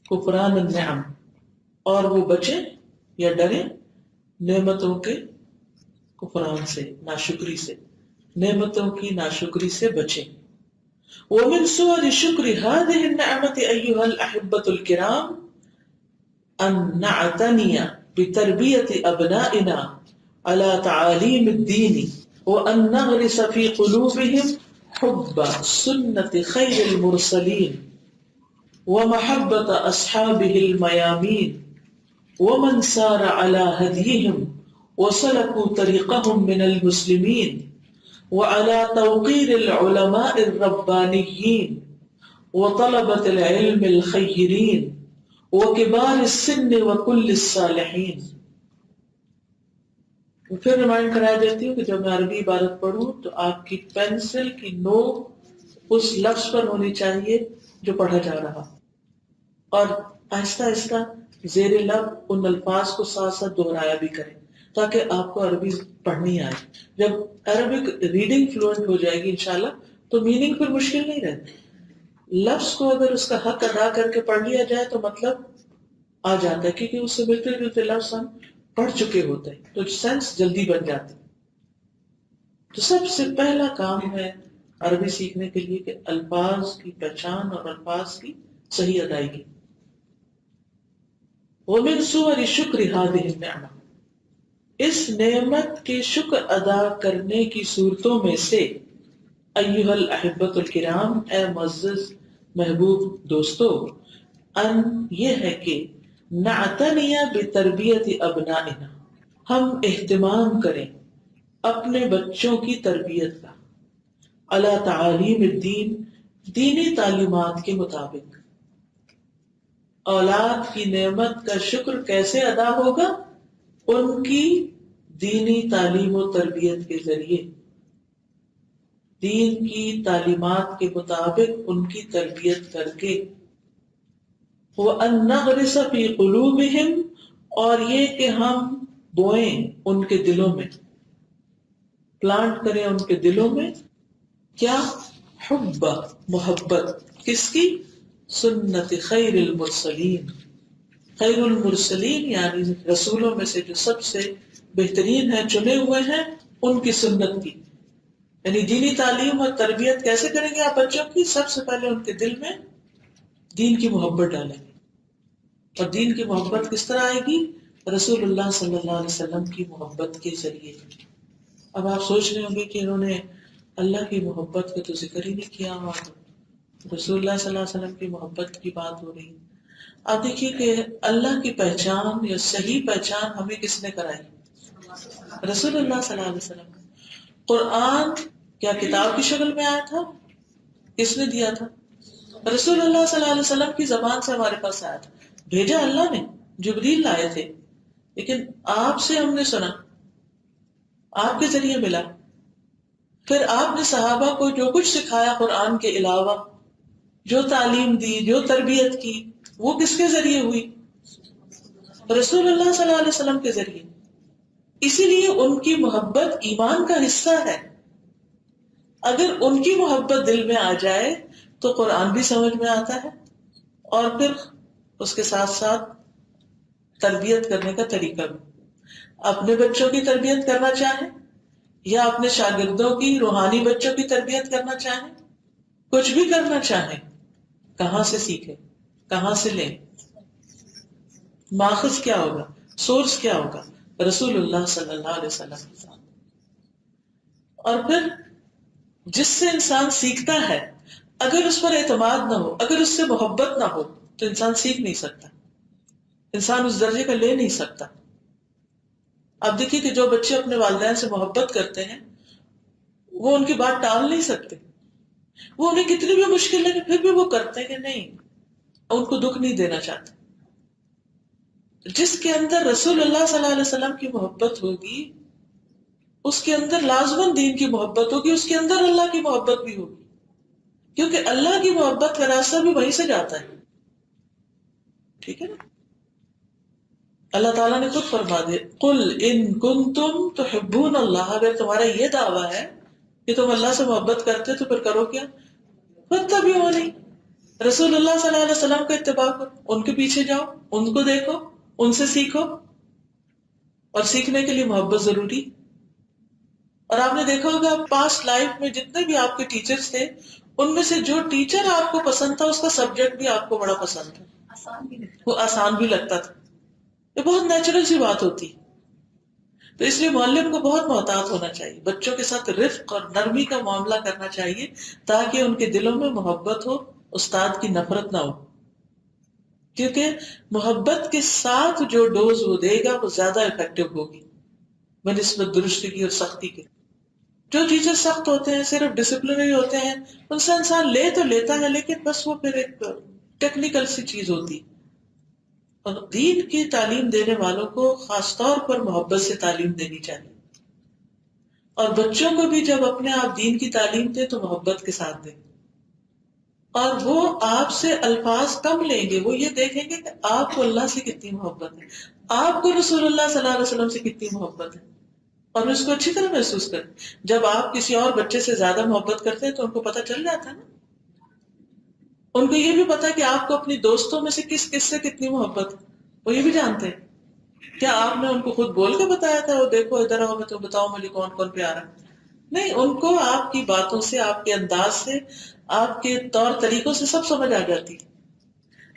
كُفْرَانَ النِّعَمِ، اور وہ بچیں یا ڈریں نعمتوں کے کفران سے، ناشکری سے، نعمتوں کی ناشکری سے بچیں۔ وَمِن صُوَرِ شُكْرِ هَذِهِ النِّعْمَةِ أَيُّهَا الْأَحِبَّةُ الْكِرَامُ أَن نَعْتَنِيَ بِتَرْبِيَةِ أَبْنَائِنَا على تعالیم الدین وأن نغرس في قلوبهم حب سنة خیر المرسلین ومحبة أصحابه الميامين ومن سار على هديهم وسلكوا طريقهم من المسلمين وعلى توقير العلماء الربانيين وطلبة العلم الخيرين وكبار السن وكل الصالحين. پھر ریمائنڈ کرا دیتی ہوں کہ جب میں عربی عبارت پڑھوں تو آپ کی پینسل کی نوک اس لفظ پر ہونی چاہیے جو پڑھا جا رہا، اور آہستہ آہستہ زیر لب ان الفاظ کو ساتھ ساتھ دہرایا بھی کریں تاکہ آپ کو عربی پڑھنی آئے. جب عربک ریڈنگ فلوئنٹ ہو جائے گی انشاءاللہ تو میننگ پھر مشکل نہیں رہتی. لفظ کو اگر اس کا حق ادا کر کے پڑھ لیا جائے تو مطلب آ جاتا ہے، کیونکہ اس سے ملتے جلتے لفظ ہم پڑھ چکے ہوتے ہیں تو سینس جلدی بن جاتی. تو سب سے پہلا کام ہے عربی سیکھنے کے لیے کہ الفاظ کی پہچان اور الفاظ کی صحیح ادائیگی. ومن صور شکر هذه النعمة، اس نعمت کے شکر ادا کرنے کی صورتوں میں سے ایھا الاحبۃ الکرام، اے معزز محبوب دوستو، ان یہ ہے کہ نعتنی بتربیت ابنائنا، ہم اہتمام کریں اپنے بچوں کی تربیت کا، علی تعالیم الدین، دینی تعلیمات کے مطابق. اولاد کی نعمت کا شکر کیسے ادا ہوگا؟ ان کی دینی تعلیم و تربیت کے ذریعے، دین کی تعلیمات کے مطابق ان کی تربیت کر کے. وَأَن نَغْرِسَ فِي قُلُوبِهِمْ، اور یہ کہ ہم بوئیں ان کے دلوں میں، پلانٹ کریں ان کے دلوں میں کیا؟ حب، محبت، کس کی؟ سنت خیر المرسلین، خیر المرسلین یعنی رسولوں میں سے جو سب سے بہترین ہیں، چنے ہوئے ہیں، ان کی سنت کی. یعنی دینی تعلیم اور تربیت کیسے کریں گے آپ بچوں کی؟ سب سے پہلے ان کے دل میں دین کی محبت ڈالیں گے. اور دین کی محبت کس طرح آئے گی؟ رسول اللہ صلی اللہ علیہ وسلم کی محبت کے ذریعے. اب آپ سوچ رہے ہوں گے کہ انہوں نے اللہ کی محبت کا تو ذکر ہی نہیں کیا اور رسول اللہ صلی اللہ علیہ وسلم کی محبت کی بات ہو رہی. آپ دیکھیے کہ اللہ کی پہچان یا صحیح پہچان ہمیں کس نے کرائی؟ رسول اللہ صلی اللہ علیہ وسلم. قرآن کیا کتاب کی شکل میں آیا تھا؟ کس نے دیا تھا؟ رسول اللہ صلی اللہ علیہ وسلم کی زبان سے ہمارے پاس آیا تھا. بھیجا اللہ نے، جبریل لائے تھے، لیکن آپ سے ہم نے سنا، آپ کے ذریعے ملا. پھر آپ نے صحابہ کو جو کچھ سکھایا قرآن کے علاوہ، جو تعلیم دی، جو تربیت کی، وہ کس کے ذریعے ہوئی؟ رسول اللہ صلی اللہ علیہ وسلم کے ذریعے. اسی لیے ان کی محبت ایمان کا حصہ ہے. اگر ان کی محبت دل میں آ جائے تو قرآن بھی سمجھ میں آتا ہے، اور پھر اس کے ساتھ ساتھ تربیت کرنے کا طریقہ بھی. اپنے بچوں کی تربیت کرنا چاہیں یا اپنے شاگردوں کی، روحانی بچوں کی تربیت کرنا چاہیں، کچھ بھی کرنا چاہیں، کہاں سے سیکھیں، کہاں سے لیں؟ ماخذ کیا ہوگا؟ سورس کیا ہوگا؟ رسول اللہ صلی اللہ علیہ وسلم. اور پھر جس سے انسان سیکھتا ہے، اگر اس پر اعتماد نہ ہو، اگر اس سے محبت نہ ہو تو انسان سیکھ نہیں سکتا، انسان اس درجے کا لے نہیں سکتا. آپ دیکھیے کہ جو بچے اپنے والدین سے محبت کرتے ہیں وہ ان کی بات ٹال نہیں سکتے، وہ انہیں کتنی بھی مشکل لگے پھر بھی وہ کرتے کہ نہیں، ان کو دکھ نہیں دینا چاہتے. جس کے اندر رسول اللہ صلی اللہ علیہ وسلم کی محبت ہوگی اس کے اندر لازماً دین کی محبت ہوگی، اس کے اندر اللہ کی محبت بھی ہوگی، کیونکہ اللہ کی محبت کا راستہ بھی وہیں سے جاتا ہے. ٹھیک ہے نا؟ اللہ تعالیٰ نے خود فرما دے، قل ان کنتم تحبون اللہ، اگر تمہارا یہ دعویٰ ہے کہ تم اللہ سے محبت کرتے تو پھر کرو کیا؟ فاتبعونی، رسول اللہ صلی اللہ علیہ وسلم کا اتباع کرو، ان کے پیچھے جاؤ، ان کو دیکھو، ان سے سیکھو. اور سیکھنے کے لیے محبت ضروری. اور آپ نے دیکھا ہوگا پاسٹ لائف میں جتنے بھی آپ کے ٹیچرز تھے ان میں سے جو ٹیچر آپ کو پسند تھا اس کا سبجیکٹ بھی آپ کو بڑا پسند تھا، وہ آسان بھی لگتا تھا. یہ بہت نیچرل سی بات ہوتی. تو اس لیے معلم کو بہت محتاط ہونا چاہیے، بچوں کے ساتھ رفق اور نرمی کا معاملہ کرنا چاہیے تاکہ ان کے دلوں میں محبت ہو، استاد کی نفرت نہ ہو. کیونکہ محبت کے ساتھ جو ڈوز وہ دے گا وہ زیادہ افیکٹو ہوگی بنسبت درستگی اور سختی کے. جو چیزیں سخت ہوتے ہیں، صرف ڈسپلنری ہوتے ہیں، ان سے انسان لے تو لیتا ہے لیکن بس وہ پھر ایک ٹیکنیکل سی چیز ہوتی. اور دین کی تعلیم دینے والوں کو خاص طور پر محبت سے تعلیم دینی چاہیے. اور بچوں کو بھی جب اپنے آپ دین کی تعلیم دیں تو محبت کے ساتھ دیں. اور وہ آپ سے الفاظ کم لیں گے، وہ یہ دیکھیں گے کہ آپ کو اللہ سے کتنی محبت ہے، آپ کو رسول اللہ صلی اللہ علیہ وسلم سے کتنی محبت ہے، اور اس کو اچھی طرح محسوس کریں. جب آپ کسی اور بچے سے زیادہ محبت کرتے ہیں تو ان کو پتہ چل جاتا ہے نا. ان کو یہ بھی پتا ہے کہ آپ کو اپنی دوستوں میں سے کس کس سے کتنی محبت ہے، وہ یہ بھی جانتے ہیں. کیا آپ نے ان کو خود بول کے بتایا تھا وہ دیکھو ادھر آؤ میں تو بتاؤ مجھے کون کون پیارا ہے؟ نہیں، ان کو آپ کی باتوں سے، آپ کے انداز سے، آپ کے طور طریقوں سے سب سمجھ آ جاتی.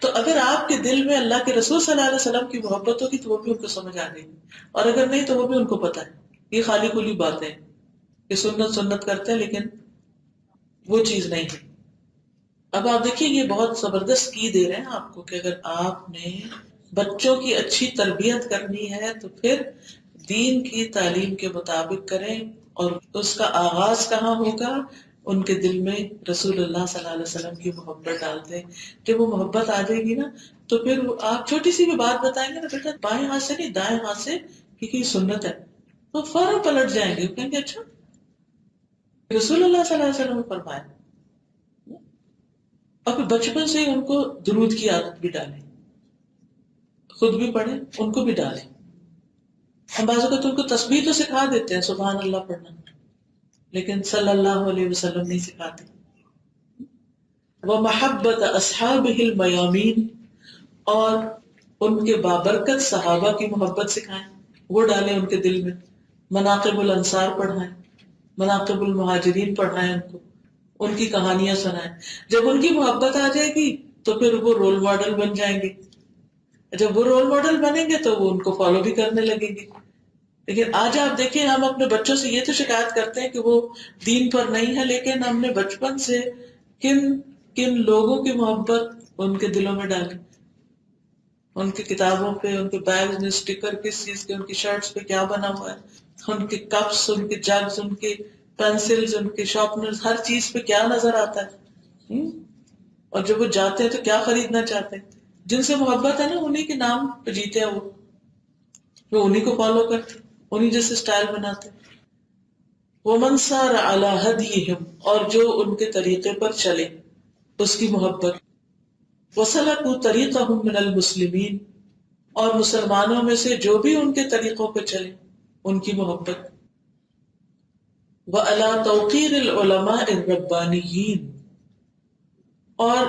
تو اگر آپ کے دل میں اللہ کے رسول صلی اللہ علیہ وسلم کی محبت ہوگی تو وہ بھی ان کو سمجھ آ گئی، اور اگر نہیں تو وہ بھی ان کو پتا ہے یہ خالی کھلی باتیں کہ سنت سنت کرتے ہیں لیکن وہ چیز نہیں ہے. اب آپ دیکھیے یہ بہت زبردست کی دے رہے ہیں آپ کو کہ اگر آپ نے بچوں کی اچھی تربیت کرنی ہے تو پھر دین کی تعلیم کے مطابق کریں. اور اس کا آغاز کہاں ہوگا؟ ان کے دل میں رسول اللہ صلی اللہ علیہ وسلم کی محبت ڈالتے ہیں. جب وہ محبت آ جائے گی نا تو پھر آپ چھوٹی سی بھی بات بتائیں گے نا، بیٹا بائیں ہاتھ سے نہیں دائیں ہاتھ سے کیونکہ یہ سنت ہے، تو فوراً پلٹ جائیں گے، کہیں گے اچھا رسول اللہ صلی اللہ علیہ وسلم نے فرمایا. اور پھر بچپن سے ہی ان کو درود کی عادت بھی ڈالیں، خود بھی پڑھیں ان کو بھی ڈالیں. ہم بعض اوقات ان کو تسبیح تو سکھا دیتے ہیں سبحان اللہ پڑھنا، لیکن صلی اللہ علیہ وسلم نہیں سکھاتے. وَمَحَبَّةَ أَصْحَابِهِ الْمَيَامِينَ، اور ان کے بابرکت صحابہ کی محبت سکھائیں، وہ ڈالیں ان کے دل میں. مناقب الانصار پڑھائیں، مناقب المہاجرین پڑھائیں، ان کو ان کی کہانیاں سنائیں. جب ان کی محبت آ جائے گی تو پھر وہ رول ماڈل بن جائیں گے. جب وہ رول ماڈل بنیں گے تو وہ ان کو فالو بھی کرنے لگیں گے. لیکن آج آپ دیکھیں ہم اپنے بچوں سے یہ تو شکایت کرتے ہیں کہ وہ دین پر نہیں ہے، لیکن ہم نے بچپن سے کن کن لوگوں کی محبت ان کے دلوں میں ڈالی. ان کی کتابوں پہ، ان کے بیگ میں اسٹیکر کس چیز کے، ان کی شرٹس پہ کیا بنا ہوا ہے، ان کے کپس، ان کے جگز، ان کے پینسلز، ان کے شارپنرز، ہر چیز پہ کیا نظر آتا ہے. اور جب وہ جاتے ہیں تو کیا خریدنا چاہتے ہیں. جن سے محبت ہے نا انہی کے نام پہ جیتے ہیں وہ انہی کو فالو کرتے، انہی جیسے سٹائل بناتے. وَمَنْ سَارَ عَلَى هَدْيِهِمْ، اور جو ان کے طریقے پر چلے اس کی محبت. وَسَلَكُوا طَرِيقَهُمْ مِنَ الْمُسْلِمِينَ، اور مسلمانوں میں سے جو بھی ان کے طریقوں پہ چلے ان کی محبت. وَعَلَى تَوْقِيرِ الْعُلَمَاءِ الرَّبَّانِيِّينَ، اور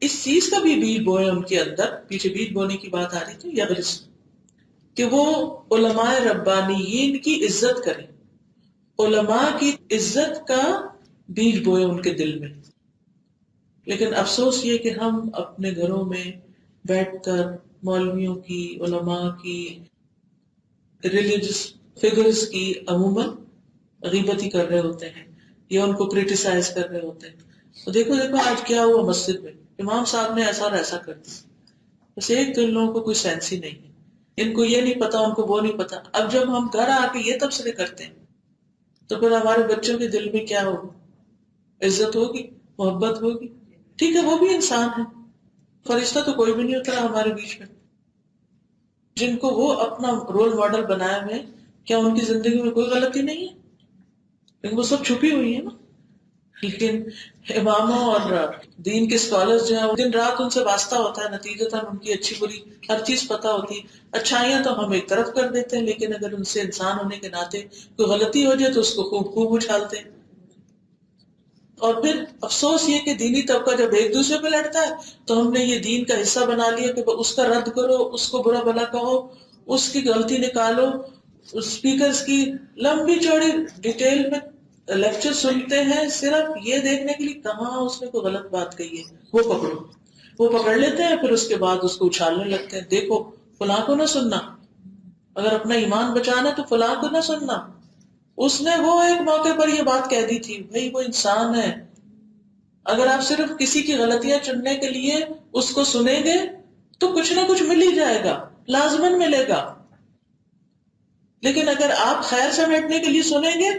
اس چیز کا بھی بیج بوئے ان کے اندر. پیچھے بیج بونے کی بات آ رہی تھی یغرس، کہ وہ علماء ربانیین کی عزت کریں، علماء کی عزت کا بیج بوئے ان کے دل میں. لیکن افسوس یہ کہ ہم اپنے گھروں میں بیٹھ کر مولویوں کی، علماء کی، ریلیجس فگرز کی عموماً غیبت ہی کر رہے ہوتے ہیں یا ان کو کرٹیسائز کر رہے ہوتے ہیں. تو دیکھو آج کیا ہوا مسجد میں، امام صاحب نے ایسا اور ایسا کر دیا. بس ایک تو ان لوگوں کو کوئی سینس ہی نہیں ہے، ان کو یہ نہیں پتا، ان کو وہ نہیں پتا. اب جب ہم گھر آ کے یہ تبصرے کرتے ہیں تو پھر ہمارے بچوں کے دل میں کیا ہوگا؟ عزت ہوگی، محبت ہوگی. ٹھیک ہے وہ بھی انسان ہے، فرشتہ تو کوئی بھی نہیں اترا ہمارے بیچ میں. جن کو وہ اپنا رول ماڈل بنائے ہوئے، کیا ان کی زندگی میں کوئی غلطی نہیں ہے؟ لیکن وہ سب چھپی ہوئی ہے نا. لیکن اماموں اور دین کے اسکالرز جو ہیں دن رات ان سے واسطہ ہوتا ہے، نتیجتاً ان کی اچھی بری ہر چیز پتہ ہوتی ہے. اچھائیاں تو ہم ایک طرف کر دیتے ہیں، لیکن اگر ان سے انسان ہونے کے ناطے کوئی غلطی ہو جائے تو اس کو خوب خوب اچھالتے ہیں. اور پھر افسوس یہ کہ دینی طبقہ جب ایک دوسرے پہ لڑتا ہے تو ہم نے یہ دین کا حصہ بنا لیا کہ اس کا رد کرو، اس کو برا بھلا کہو، اس کی غلطی نکالو. اسپیکرز کی لمبی چوڑی ڈیٹیل میں لیکچر سنتے ہیں صرف یہ دیکھنے کے لیے کہاں اس نے کوئی غلط بات کہی ہے، وہ پکڑو. وہ پکڑ لیتے ہیں، پھر اس کے بعد اس کو اچھالنے لگتے ہیں. دیکھو فلاں کو نہ سننا، اگر اپنا ایمان بچانا تو فلاں کو نہ سننا، اس نے وہ ایک موقع پر یہ بات کہہ دی تھی. بھئی وہ انسان ہے، اگر آپ صرف کسی کی غلطیاں چننے کے لیے اس کو سنیں گے تو کچھ نہ کچھ مل ہی جائے گا، لازماً ملے گا. لیکن اگر آپ خیر سمیٹنے کے لیے سنیں گے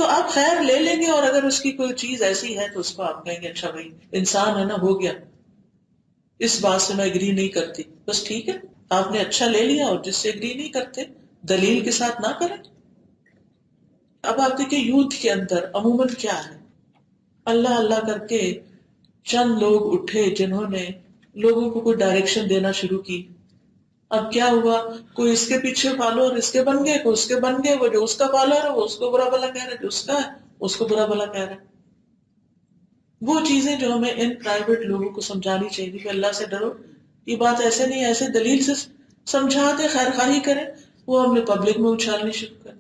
تو آپ خیر لے لیں گے، اور اگر اس کی کوئی چیز ایسی ہے تو اس کو آپ کہیں گے اچھا بھائی انسان ہے نا، ہو گیا، اس بات سے میں اگری نہیں کرتی، بس ٹھیک ہے، آپ نے اچھا لے لیا، اور جس سے اگری نہیں کرتے دلیل کے ساتھ نہ کریں۔ اب آپ دیکھیں یوتھ کے اندر عموماً کیا ہے، اللہ اللہ کر کے چند لوگ اٹھے جنہوں نے لوگوں کو کوئی ڈائریکشن دینا شروع کی۔ اب کیا ہوا، کوئی اس کے پیچھے فالوور اس کے بن گئے، کوئی اس کے بن گئے، وہ جو اس کا فالوور ہے وہ اس کو برا بلا کہہ رہا ہے، جو اس کا ہے اس کو برا بلا کہہ رہا ہے۔ وہ چیزیں جو ہمیں ان پرائیویٹ لوگوں کو سمجھانی چاہیے کہ اللہ سے ڈرو، یہ بات ایسے نہیں، ایسے دلیل سے سمجھا دے، خیر خواہی کریں، وہ ہم نے پبلک میں اچھالنی شروع کر۔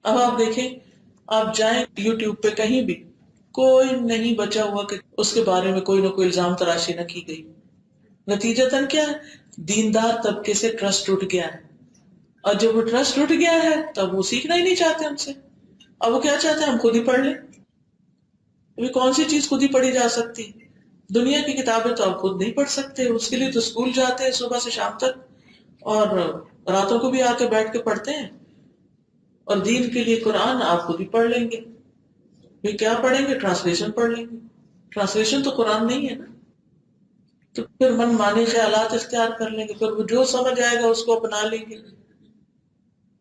اب آپ دیکھیں، آپ جائیں یوٹیوب پہ کہیں بھی، کوئی نہیں بچا ہوا کہ اس کے بارے میں کوئی نہ کوئی الزام تراشی نہ کی گئی۔ نتیجتاً کیا ہے، دیندار طبقے سے ٹرسٹ ٹوٹ گیا ہے، اور جب وہ ٹرسٹ ٹوٹ گیا ہے تب وہ سیکھنا ہی نہیں چاہتے ہم سے۔ اب وہ کیا چاہتے ہیں، ہم خود ہی پڑھ لیں۔ ابھی کون سی چیز خود ہی پڑھی جا سکتی؟ دنیا کی کتابیں تو آپ خود نہیں پڑھ سکتے، اس کے لیے تو اسکول جاتے ہیں صبح سے شام تک، اور راتوں کو بھی آ کے بیٹھ کے پڑھتے ہیں، اور دین کے لیے قرآن آپ خود ہی پڑھ لیں گے۔ یہ کیا پڑھیں گے، ٹرانسلیشن پڑھ لیں گے، ٹرانسلیشن تو قرآن نہیں ہے نا۔ تو پھر من مانے خیالات اختیار کر لیں گے، پھر وہ جو سمجھ آئے گا اس کو اپنا لیں گے،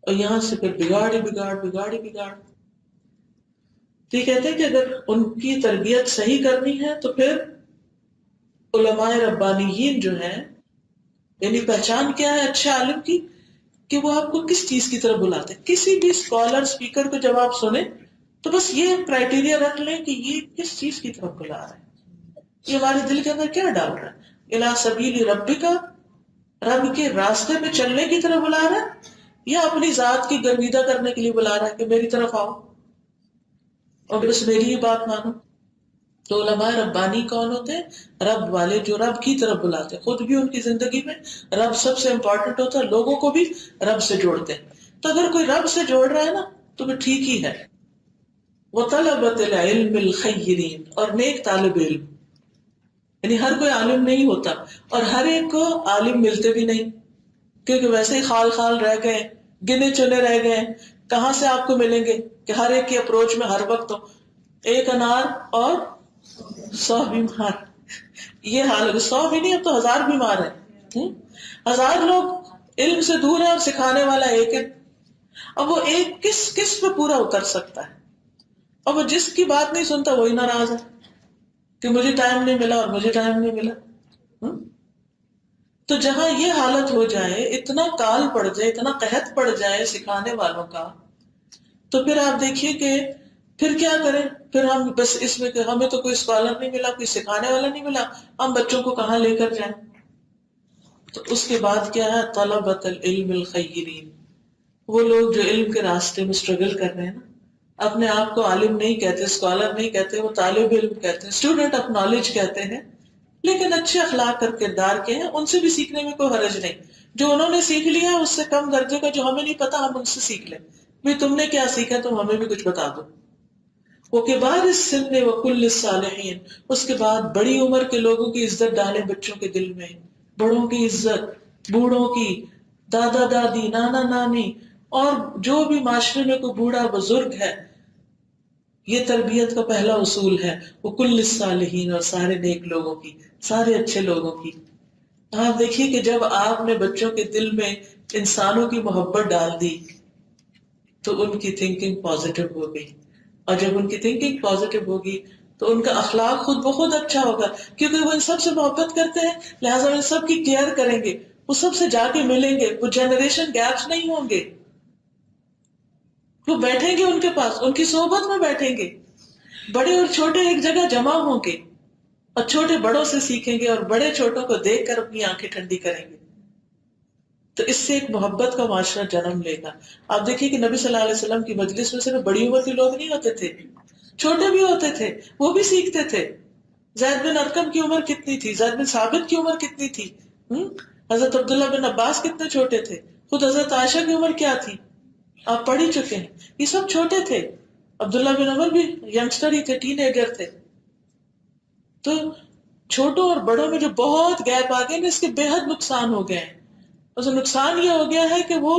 اور یہاں سے پھر بگاڑ ہی بگاڑ، بگاڑ ہی بگاڑ۔ تو یہ کہتے ہیں کہ اگر ان کی تربیت صحیح کرنی ہے تو پھر علماء ربانیین جو ہیں، یعنی پہچان کیا ہے اچھے عالم کی، کہ وہ آپ کو کس چیز کی طرف بلاتے ہیں۔ کسی بھی اسکالر اسپیکر کو جب آپ سنیں تو بس یہ کرائٹیریا رکھ لیں کہ یہ کس چیز کی طرف بلا رہا ہے، یہ ہمارے دل کے اندر کیا ڈال رہا ہے، الی سبیل ربک، رب کے راستے پہ چلنے کی طرف بلا رہا ہے، یا اپنی ذات کی گرویدہ کرنے کے لیے بلا رہا ہے کہ میری طرف آؤ اور بس میری ہی بات مانو۔ تو علماء ربانی کون ہوتے ہیں؟ رب والے، جو رب کی طرف بلاتے ہیں، خود بھی ان کی زندگی میں رب سب سے امپورٹنٹ ہوتا ہے، لوگوں کو بھی رب سے جوڑتے ہیں۔ تو اگر کوئی رب سے جوڑ رہا ہے نا تو وہ ٹھیک ہی ہے۔ وَطَلَبَةِ الْعِلْمِ الْخَيِّرِينَ، اور نیک طالب علم، یعنی ہر کوئی عالم نہیں ہوتا، اور ہر ایک کو عالم ملتے بھی نہیں، کیونکہ ویسے ہی خال خال رہ گئے، گنے چنے رہ گئے، کہاں سے آپ کو ملیں گے کہ ہر ایک کی اپروچ میں ہر وقت ہو، ایک انار اور 100 بیمار، یہ حال ہے۔ 100 بھی نہیں، اب تو 1000 بیمار ہیں، 1000 لوگ علم سے دور ہیں اور سکھانے والا ایک ہے۔ اب وہ ایک کس پہ پورا اتر سکتا ہے؟ اور وہ جس کی بات نہیں سنتا وہی ناراض ہے کہ مجھے ٹائم نہیں ملا اور مجھے ٹائم نہیں ملا۔ تو جہاں یہ حالت ہو جائے، اتنا کال پڑ جائے، اتنا قحط پڑ جائے سکھانے والوں کا، تو پھر آپ دیکھیے کہ پھر کیا کریں، پھر ہم بس اس میں کہ ہمیں تو کوئی اسکالر نہیں ملا، کوئی سکھانے والا نہیں ملا، ہم بچوں کو کہاں لے کر جائیں؟ تو اس کے بعد کیا ہے، طلبۃ العلم الخیرین، وہ لوگ جو علم کے راستے میں اسٹرگل کر رہے ہیں نا، اپنے آپ کو عالم نہیں کہتے، اسکالر نہیں کہتے، وہ طالب علم کہتے ہیں، اسٹوڈنٹ آف نالج کہتے ہیں، لیکن اچھے اخلاق اور کردار کے ہیں، ان سے بھی سیکھنے میں کوئی حرج نہیں۔ جو انہوں نے سیکھ لیا اس سے کم درجے کا جو ہمیں نہیں پتا، ہم ان سے سیکھ لیں، بھی تم نے کیا سیکھا، تم ہمیں بھی کچھ بتا دو۔ وہ کے بعد اس سن وکل الصالحین، اس کے بعد بڑی عمر کے لوگوں کی عزت ڈالیں بچوں کے دل میں، بڑوں کی عزت، بوڑھوں کی، دادا دادی، نانا نانی، اور جو بھی معاشرے میں کوئی بوڑھا بزرگ ہے، یہ تربیت کا پہلا اصول ہے، وکل الصالحین، اور سارے نیک لوگوں کی، سارے اچھے لوگوں کی۔ آپ دیکھیے کہ جب آپ نے بچوں کے دل میں انسانوں کی محبت ڈال دی تو ان کی تھنکنگ پازیٹو ہو گئی، اور جب ان کی تھنکنگ پازیٹو ہوگی تو ان کا اخلاق خود بخود اچھا ہوگا، کیونکہ وہ ان سب سے محبت کرتے ہیں، لہٰذا وہ ان سب کی کیئر کریں گے، وہ سب سے جا کے ملیں گے، وہ جنریشن گیپس نہیں ہوں گے، وہ بیٹھیں گے ان کے پاس، ان کی صحبت میں بیٹھیں گے، بڑے اور چھوٹے ایک جگہ جمع ہوں گے، اور چھوٹے بڑوں سے سیکھیں گے، اور بڑے چھوٹوں کو دیکھ کر اپنی آنکھیں ٹھنڈی کریں گے۔ تو اس سے ایک محبت کا معاشرہ جنم لے گا۔ آپ دیکھیے کہ نبی صلی اللہ علیہ وسلم کی مجلس میں صرف بڑی عمر کے لوگ نہیں ہوتے تھے، چھوٹے بھی ہوتے تھے، وہ بھی سیکھتے تھے۔ زید بن ارقم کی عمر کتنی تھی، زید بن ثابت کی عمر کتنی تھی، حضرت عبداللہ بن عباس کتنے چھوٹے تھے، خود حضرت عائشہ کی عمر کیا تھی، آپ پڑھ ہی چکے ہیں، یہ سب چھوٹے تھے۔ عبداللہ بن عمر بھی ینگسٹر ہی تھے، ٹین ایجر تھے۔ تو چھوٹوں اور بڑوں میں جو بہت گیپ آ گئے نا، اس کے بے حد نقصان ہو گئے ہیں۔ اس کا نقصان یہ ہو گیا ہے کہ وہ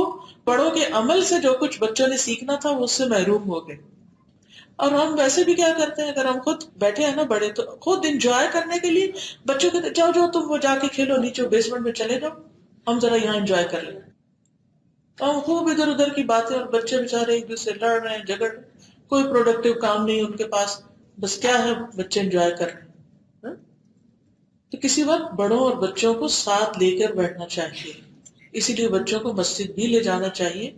بڑوں کے عمل سے جو کچھ بچوں نے سیکھنا تھا وہ اس سے محروم ہو گئے۔ اور ہم ویسے بھی کیا کرتے ہیں، اگر ہم خود بیٹھے ہیں نا بڑے، تو خود انجوائے کرنے کے لیے بچوں کو جاؤ جاؤ تم وہ جا کے کھیلو، نیچے بیسمنٹ میں چلے جاؤ، ہم ذرا یہاں انجوائے کر لیں. ہم خوب ادھر ادھر کی باتیں، اور بچے بےچارے ایک دوسرے سے لڑ رہے ہیں، جھگڑ رہے ہیں، کوئی پروڈکٹیو کام نہیں ان کے پاس، بس کیا ہے بچے انجوائے کر رہے ہیں. ہاں؟ تو کسی وقت بڑوں اور بچوں کو ساتھ لے کر بیٹھنا چاہیے. اسی لیے بچوں کو مسجد بھی لے جانا چاہیے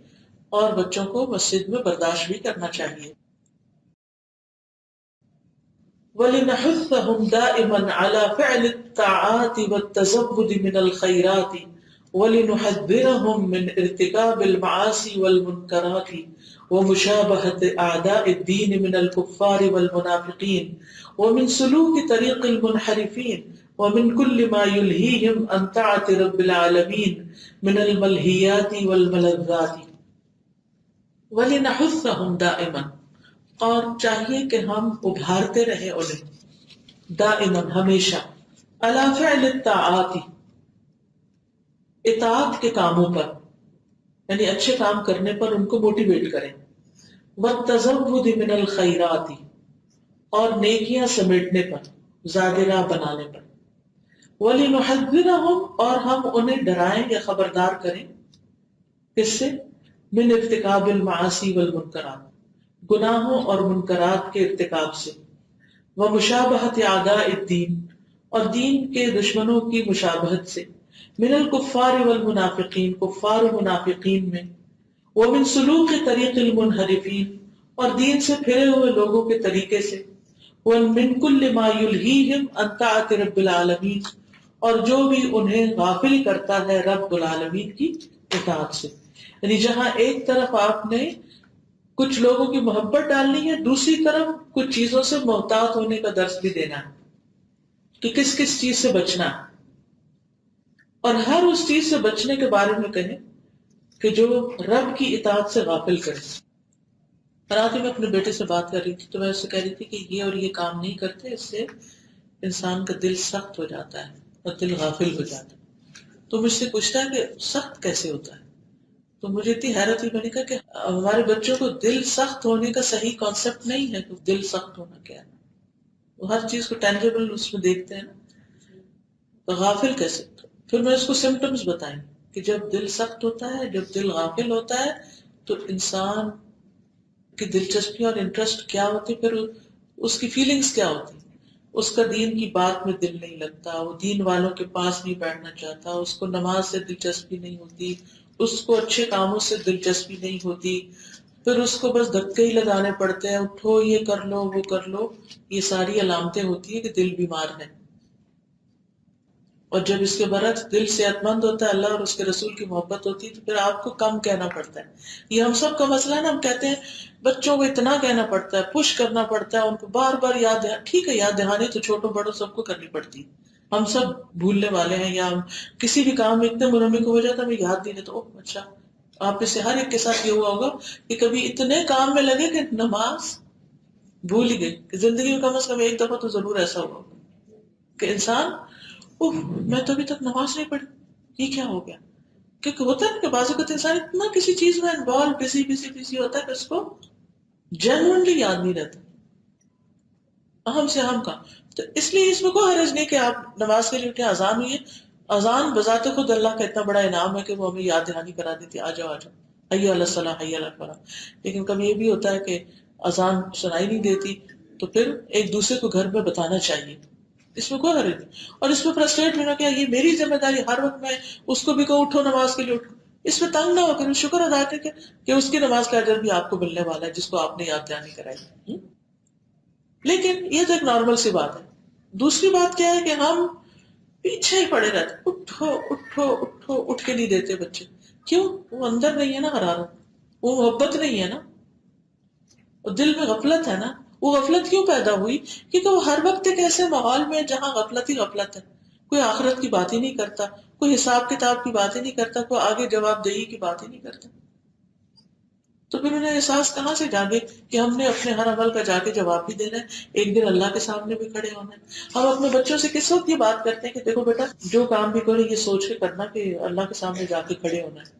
اور بچوں کو مسجد میں برداشت بھی کرنا چاہیے. وَلِنَحُثَّهُمْ دَائِمًا عَلَى فِعْلِ الطَّاعَاتِ وَالتَّزَوُّدِ مِنَ الْخَيْرَاتِ وَلِنُحَذِّرَهُمْ مِنْ ارْتِكَابِ الْمَعَاصِي وَالْمُنْكَرَاتِ وَمُشَابَهَةِ أَعْدَاءِ الدِّينِ مِنَ الْكُفَّارِ وَالْمُنَافِقِينَ وَمِنْ سُلُوكِ طَرِيقِ الْمُنْحَرِفِينَ وَمِنْ كُلِّ مَا يُلْهِيهِمْ عَنْ طَاعَةِ رَبِّ الْعَالَمِينَ مِنَ الْمَلْهِيَاتِ وَالْمَلَذَّاتِ. وَلِنَحُثَّهُمْ دَائِمًا، اور چاہیے کہ ہم ابھارتے رہیں انہیں، دائماً ہمیشہ، علی فعل الطاعات، اطاعت کے کاموں پر، یعنی اچھے کام کرنے پر ان کو موٹیویٹ کریں، والتزود من الخیرات، اور نیکیاں سمیٹنے پر، زیادہ راہ بنانے پر، ولنحذرہم، اور ہم انہیں ڈرائیں یا خبردار کریں، کس سے؟ من ارتکاب المعاصی والمنکرات، گناہوں اور منکرات کے ارتکاب سے، ومشابہت اعداء الدین، اور دین کے دشمنوں کی مشابہت سے، من الکفار والمنافقین، کفار و منافقین میں، ومن سلوک طریق المنحرفین، اور دین سے پھرے ہوئے لوگوں کے طریقے سے، ومن کل ما یلہیہم عن طاعت رب العالمین، اور جو بھی انہیں غافل کرتا ہے رب العالمین کی اطاعت سے. یعنی جہاں ایک طرف آپ نے کچھ لوگوں کی محبت ڈالنی ہے، دوسری طرف کچھ چیزوں سے محتاط ہونے کا درس بھی دینا ہے کہ کس کس چیز سے بچنا ہے، اور ہر اس چیز سے بچنے کے بارے میں کہیں کہ جو رب کی اطاعت سے غافل کرے. رات میں اپنے بیٹے سے بات کر رہی تھی تو میں اس سے کہہ رہی تھی کہ یہ اور یہ کام نہیں کرتے، اس سے انسان کا دل سخت ہو جاتا ہے اور دل غافل ہو جاتا ہے. تو مجھ سے پوچھتا ہے کہ سخت کیسے ہوتا ہے؟ تو مجھے اتنی حیرت ہوئی، میں نے کہا کہ ہمارے بچوں کو دل سخت ہونے کا صحیح کانسیپٹ نہیں ہے کہ دل سخت ہونا کیا ہے. وہ ہر چیز کو ٹینجیبل اس میں دیکھتے ہیں نا، تو غافل کیسے؟ پھر میں اس کو سمٹمز بتائیں کہ جب دل سخت ہوتا ہے، جب دل غافل ہوتا ہے، تو انسان کی دلچسپی اور انٹرسٹ کیا ہوتی، پھر اس کی فیلنگز کیا ہوتی. اس کا دین کی بات میں دل نہیں لگتا، وہ دین والوں کے پاس نہیں بیٹھنا چاہتا، اس کو نماز سے دلچسپی نہیں ہوتی، اس کو اچھے کاموں سے دلچسپی نہیں ہوتی، پھر اس کو بس دھکے ہی لگانے پڑتے ہیں، اٹھو یہ کر لو وہ کر لو. یہ ساری علامتیں ہوتی ہیں کہ دل بیمار ہے. اور جب اس کے برعکس دل صحت مند ہوتا ہے، اللہ اور اس کے رسول کی محبت ہوتی ہے، تو پھر آپ کو کم کہنا پڑتا ہے. یہ ہم سب کا مسئلہ ہے نا، ہم کہتے ہیں بچوں کو اتنا کہنا پڑتا ہے، پش کرنا پڑتا ہے، ان کو بار بار یاد دہانی. ٹھیک ہے، یاد دہانی تو چھوٹوں بڑوں سب کو کرنی پڑتی ہے، ہم سب بھولنے والے ہیں، یا ہم کسی بھی کام میں اتنے منہمک ہو جاتا ہے ہمیں یاد نہیں رہتا. اوہ اچھا، آپ میں سے ہر ایک کے ساتھ یہ ہوا ہوگا کہ کبھی اتنے کام میں لگے کہ نماز بھول ہی گئی. کہ زندگی میں کم از کم ایک دفعہ تو ضرور ایسا ہوا کہ انسان میں تو ابھی تک نماز نہیں پڑھی، یہ کیا ہو گیا. کیونکہ ہوتا ہے کہ بعض اوقات انسان اتنا کسی چیز میں انوالو بزی ہوتا ہے کہ اس کو جنرلی یاد نہیں رہتا، اہم سے اہم کا. تو اس لیے اس میں کوئی حرج نہیں کہ آپ نماز کے لیے اٹھے، اذان ہوئی ہے. اذان بذات خود اللہ کا اتنا بڑا انعام ہے کہ وہ ہمیں یاد دہانی کرا دیتی، آ جاؤ آ جاؤ، حی علی الصلاۃ حی علی الفلاح. لیکن کبھی یہ بھی ہوتا ہے کہ اذان سنائی نہیں دیتی، تو پھر ایک دوسرے کو گھر میں بتانا چاہیے، اس میں کوئی حرج نہیں. اور اس میں فرسٹریٹ ہونا کیا، یہ میری ذمہ داری، ہر وقت میں اس کو بھی کہوں اٹھو نماز کے لیے اٹھو، اس میں تنگ نہ ہو کر شکر ادا کر کے کہ اس کی نماز کا اجر بھی آپ کو ملنے والا ہے جس کو آپ نے یاد دہانی کرائی. لیکن یہ تو ایک نارمل سی بات ہے. دوسری بات کیا ہے کہ ہم پیچھے ہی پڑے رہتے، اٹھو اٹھو اٹھو، اٹھ کے نہیں دیتے بچے. کیوں؟ وہ اندر نہیں ہے نا حرارت، وہ محبت نہیں ہے نا، اور دل میں غفلت ہے نا. وہ غفلت کیوں پیدا ہوئی؟ کیونکہ وہ ہر وقت ایک ایسے ماحول میں جہاں غفلت ہی غفلت ہے، کوئی آخرت کی بات ہی نہیں کرتا، کوئی حساب کتاب کی بات ہی نہیں کرتا، کوئی آگے جواب دہی کی بات ہی نہیں کرتا. تو پھر انہیں احساس کہاں سے جاگے کہ ہم نے اپنے ہر عمل کا جا کے جواب بھی دینا ہے، ایک دن اللہ کے سامنے بھی کھڑے ہونا ہے. ہم اپنے بچوں سے کس وقت یہ بات کرتے ہیں کہ دیکھو بیٹا جو کام بھی کرو یہ سوچ کے کرنا کہ اللہ کے سامنے جا کے کھڑے ہونا ہے.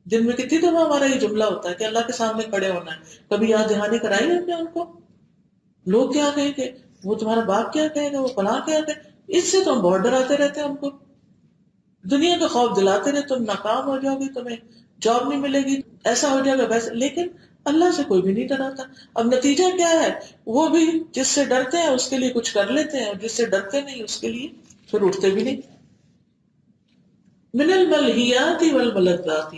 دن میں کتنی دفعہ ہمارا یہ جملہ ہوتا ہے کہ اللہ کے سامنے کھڑے ہونا ہے. کبھی یاد دہانی کرائی ہے ان کو؟ لوگ کیا کہیں گے، وہ تمہارا باپ کیا کہے گا، وہ فلاں کیا کہے. اس سے تو ہم بہت ڈراتے رہتے ہیں ان کو، دنیا کا خوف دلاتے رہے، تم ناکام ہو جاؤ گے، تمہیں جاب نہیں ملے گی، ایسا ہو جائے گا ویسا. لیکن اللہ سے کوئی بھی نہیں ڈراتا. اب نتیجہ کیا ہے، وہ بھی جس سے ڈرتے ہیں اس کے لیے کچھ کر لیتے ہیں، اور جس سے ڈرتے نہیں اس کے لیے پھر اٹھتے بھی نہیں. من الملہیات والملذات،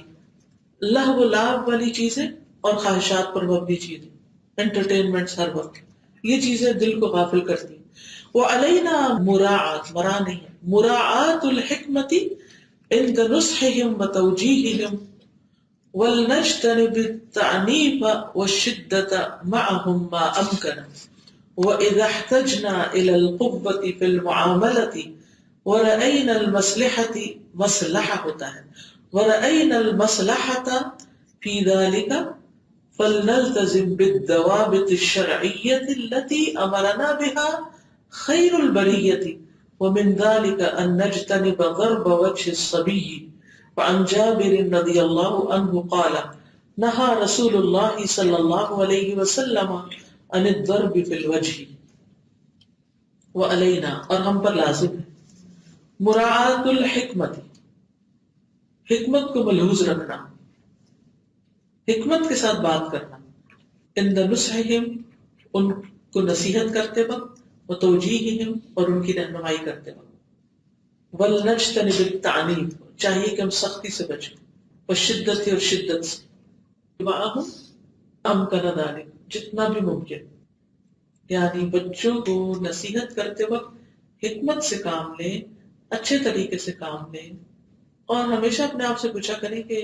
لہو و لعب والی چیزیں اور خواہشات پر مبنی چیزیں، انٹرٹینمنٹ ہر وقت، یہ چیزیں دل کو غافل کرتی. وعلینا مراعات، مرا نہیں ہے، مراعات الحکمت عند نصحهم وتوجیہهم، ولنجتنب التعنیف والشدة معهم ما امکن، وإذا احتجنا إلى القوة في المعاملة ورأينا المصلحة مصلحة ہوتا ہے، ورأينا المصلحة في ذلك فلنلتزم بالضوابط الشرعية التي أمرنا بها خير البرية، ومن ذلك أن نجتنب ضرب وجه الصبي. وعن جابر رضي الله عنه قال نهى رسول الله صلى الله عليه وسلم عن الضرب في الوجه. وعلينا، اور ہم پر لازم ہے، مراعات الحکمت، حکمت کو ملحوظ رکھنا، حکمت کے ساتھ بات کرنا، عند نصحہم، ان کو نصیحت کرتے وقت، وتوجیہہم، اور ان کی رہنمائی کرتے وقت، ولنجتنب التعنیف، چاہیے کہ ہم سختی سے بچیں، والشدت، اور شدت سے، معہم امکن ذلک، جتنا بھی ممکن. یعنی بچوں کو نصیحت کرتے وقت حکمت سے کام لیں، اچھے طریقے سے کام لیں، اور ہمیشہ اپنے آپ سے پوچھا کریں کہ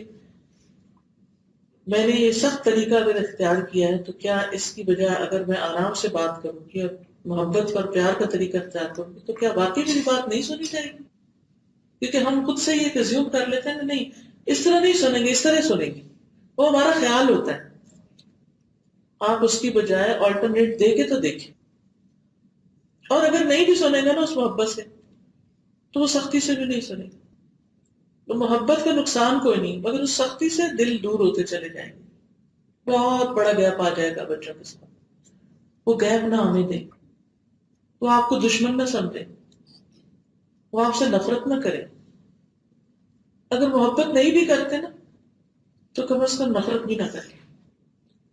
میں نے یہ سخت طریقہ اگر اختیار کیا ہے تو کیا اس کی بجائے اگر میں آرام سے بات کروں گی اور محبت اور پیار کا طریقہ اختیار کروں گی تو کیا واقعی میری بات نہیں سنی جائے گی؟ کیونکہ ہم خود سے یہ کنزیوم کر لیتے ہیں کہ نہیں اس طرح نہیں سنیں گے، اس طرح سنیں گے، وہ ہمارا خیال ہوتا ہے. آپ اس کی بجائے آلٹرنیٹ دے کے تو دیکھیں، اور اگر نہیں بھی سنے گا نا اس محبت سے تو وہ سختی سے بھی نہیں سنے گا. تو محبت کا نقصان کوئی نہیں، مگر اس سختی سے دل دور ہوتے چلے جائیں گے، بہت بڑا گیپ آ جائے گا بچوں کے ساتھ. وہ گیپ نہ آنے دیں، وہ آپ کو دشمن نہ سمجھے، وہ آپ سے نفرت نہ کرے. اگر محبت نہیں بھی کرتے نا تو کم از کم نفرت بھی نہ کرے،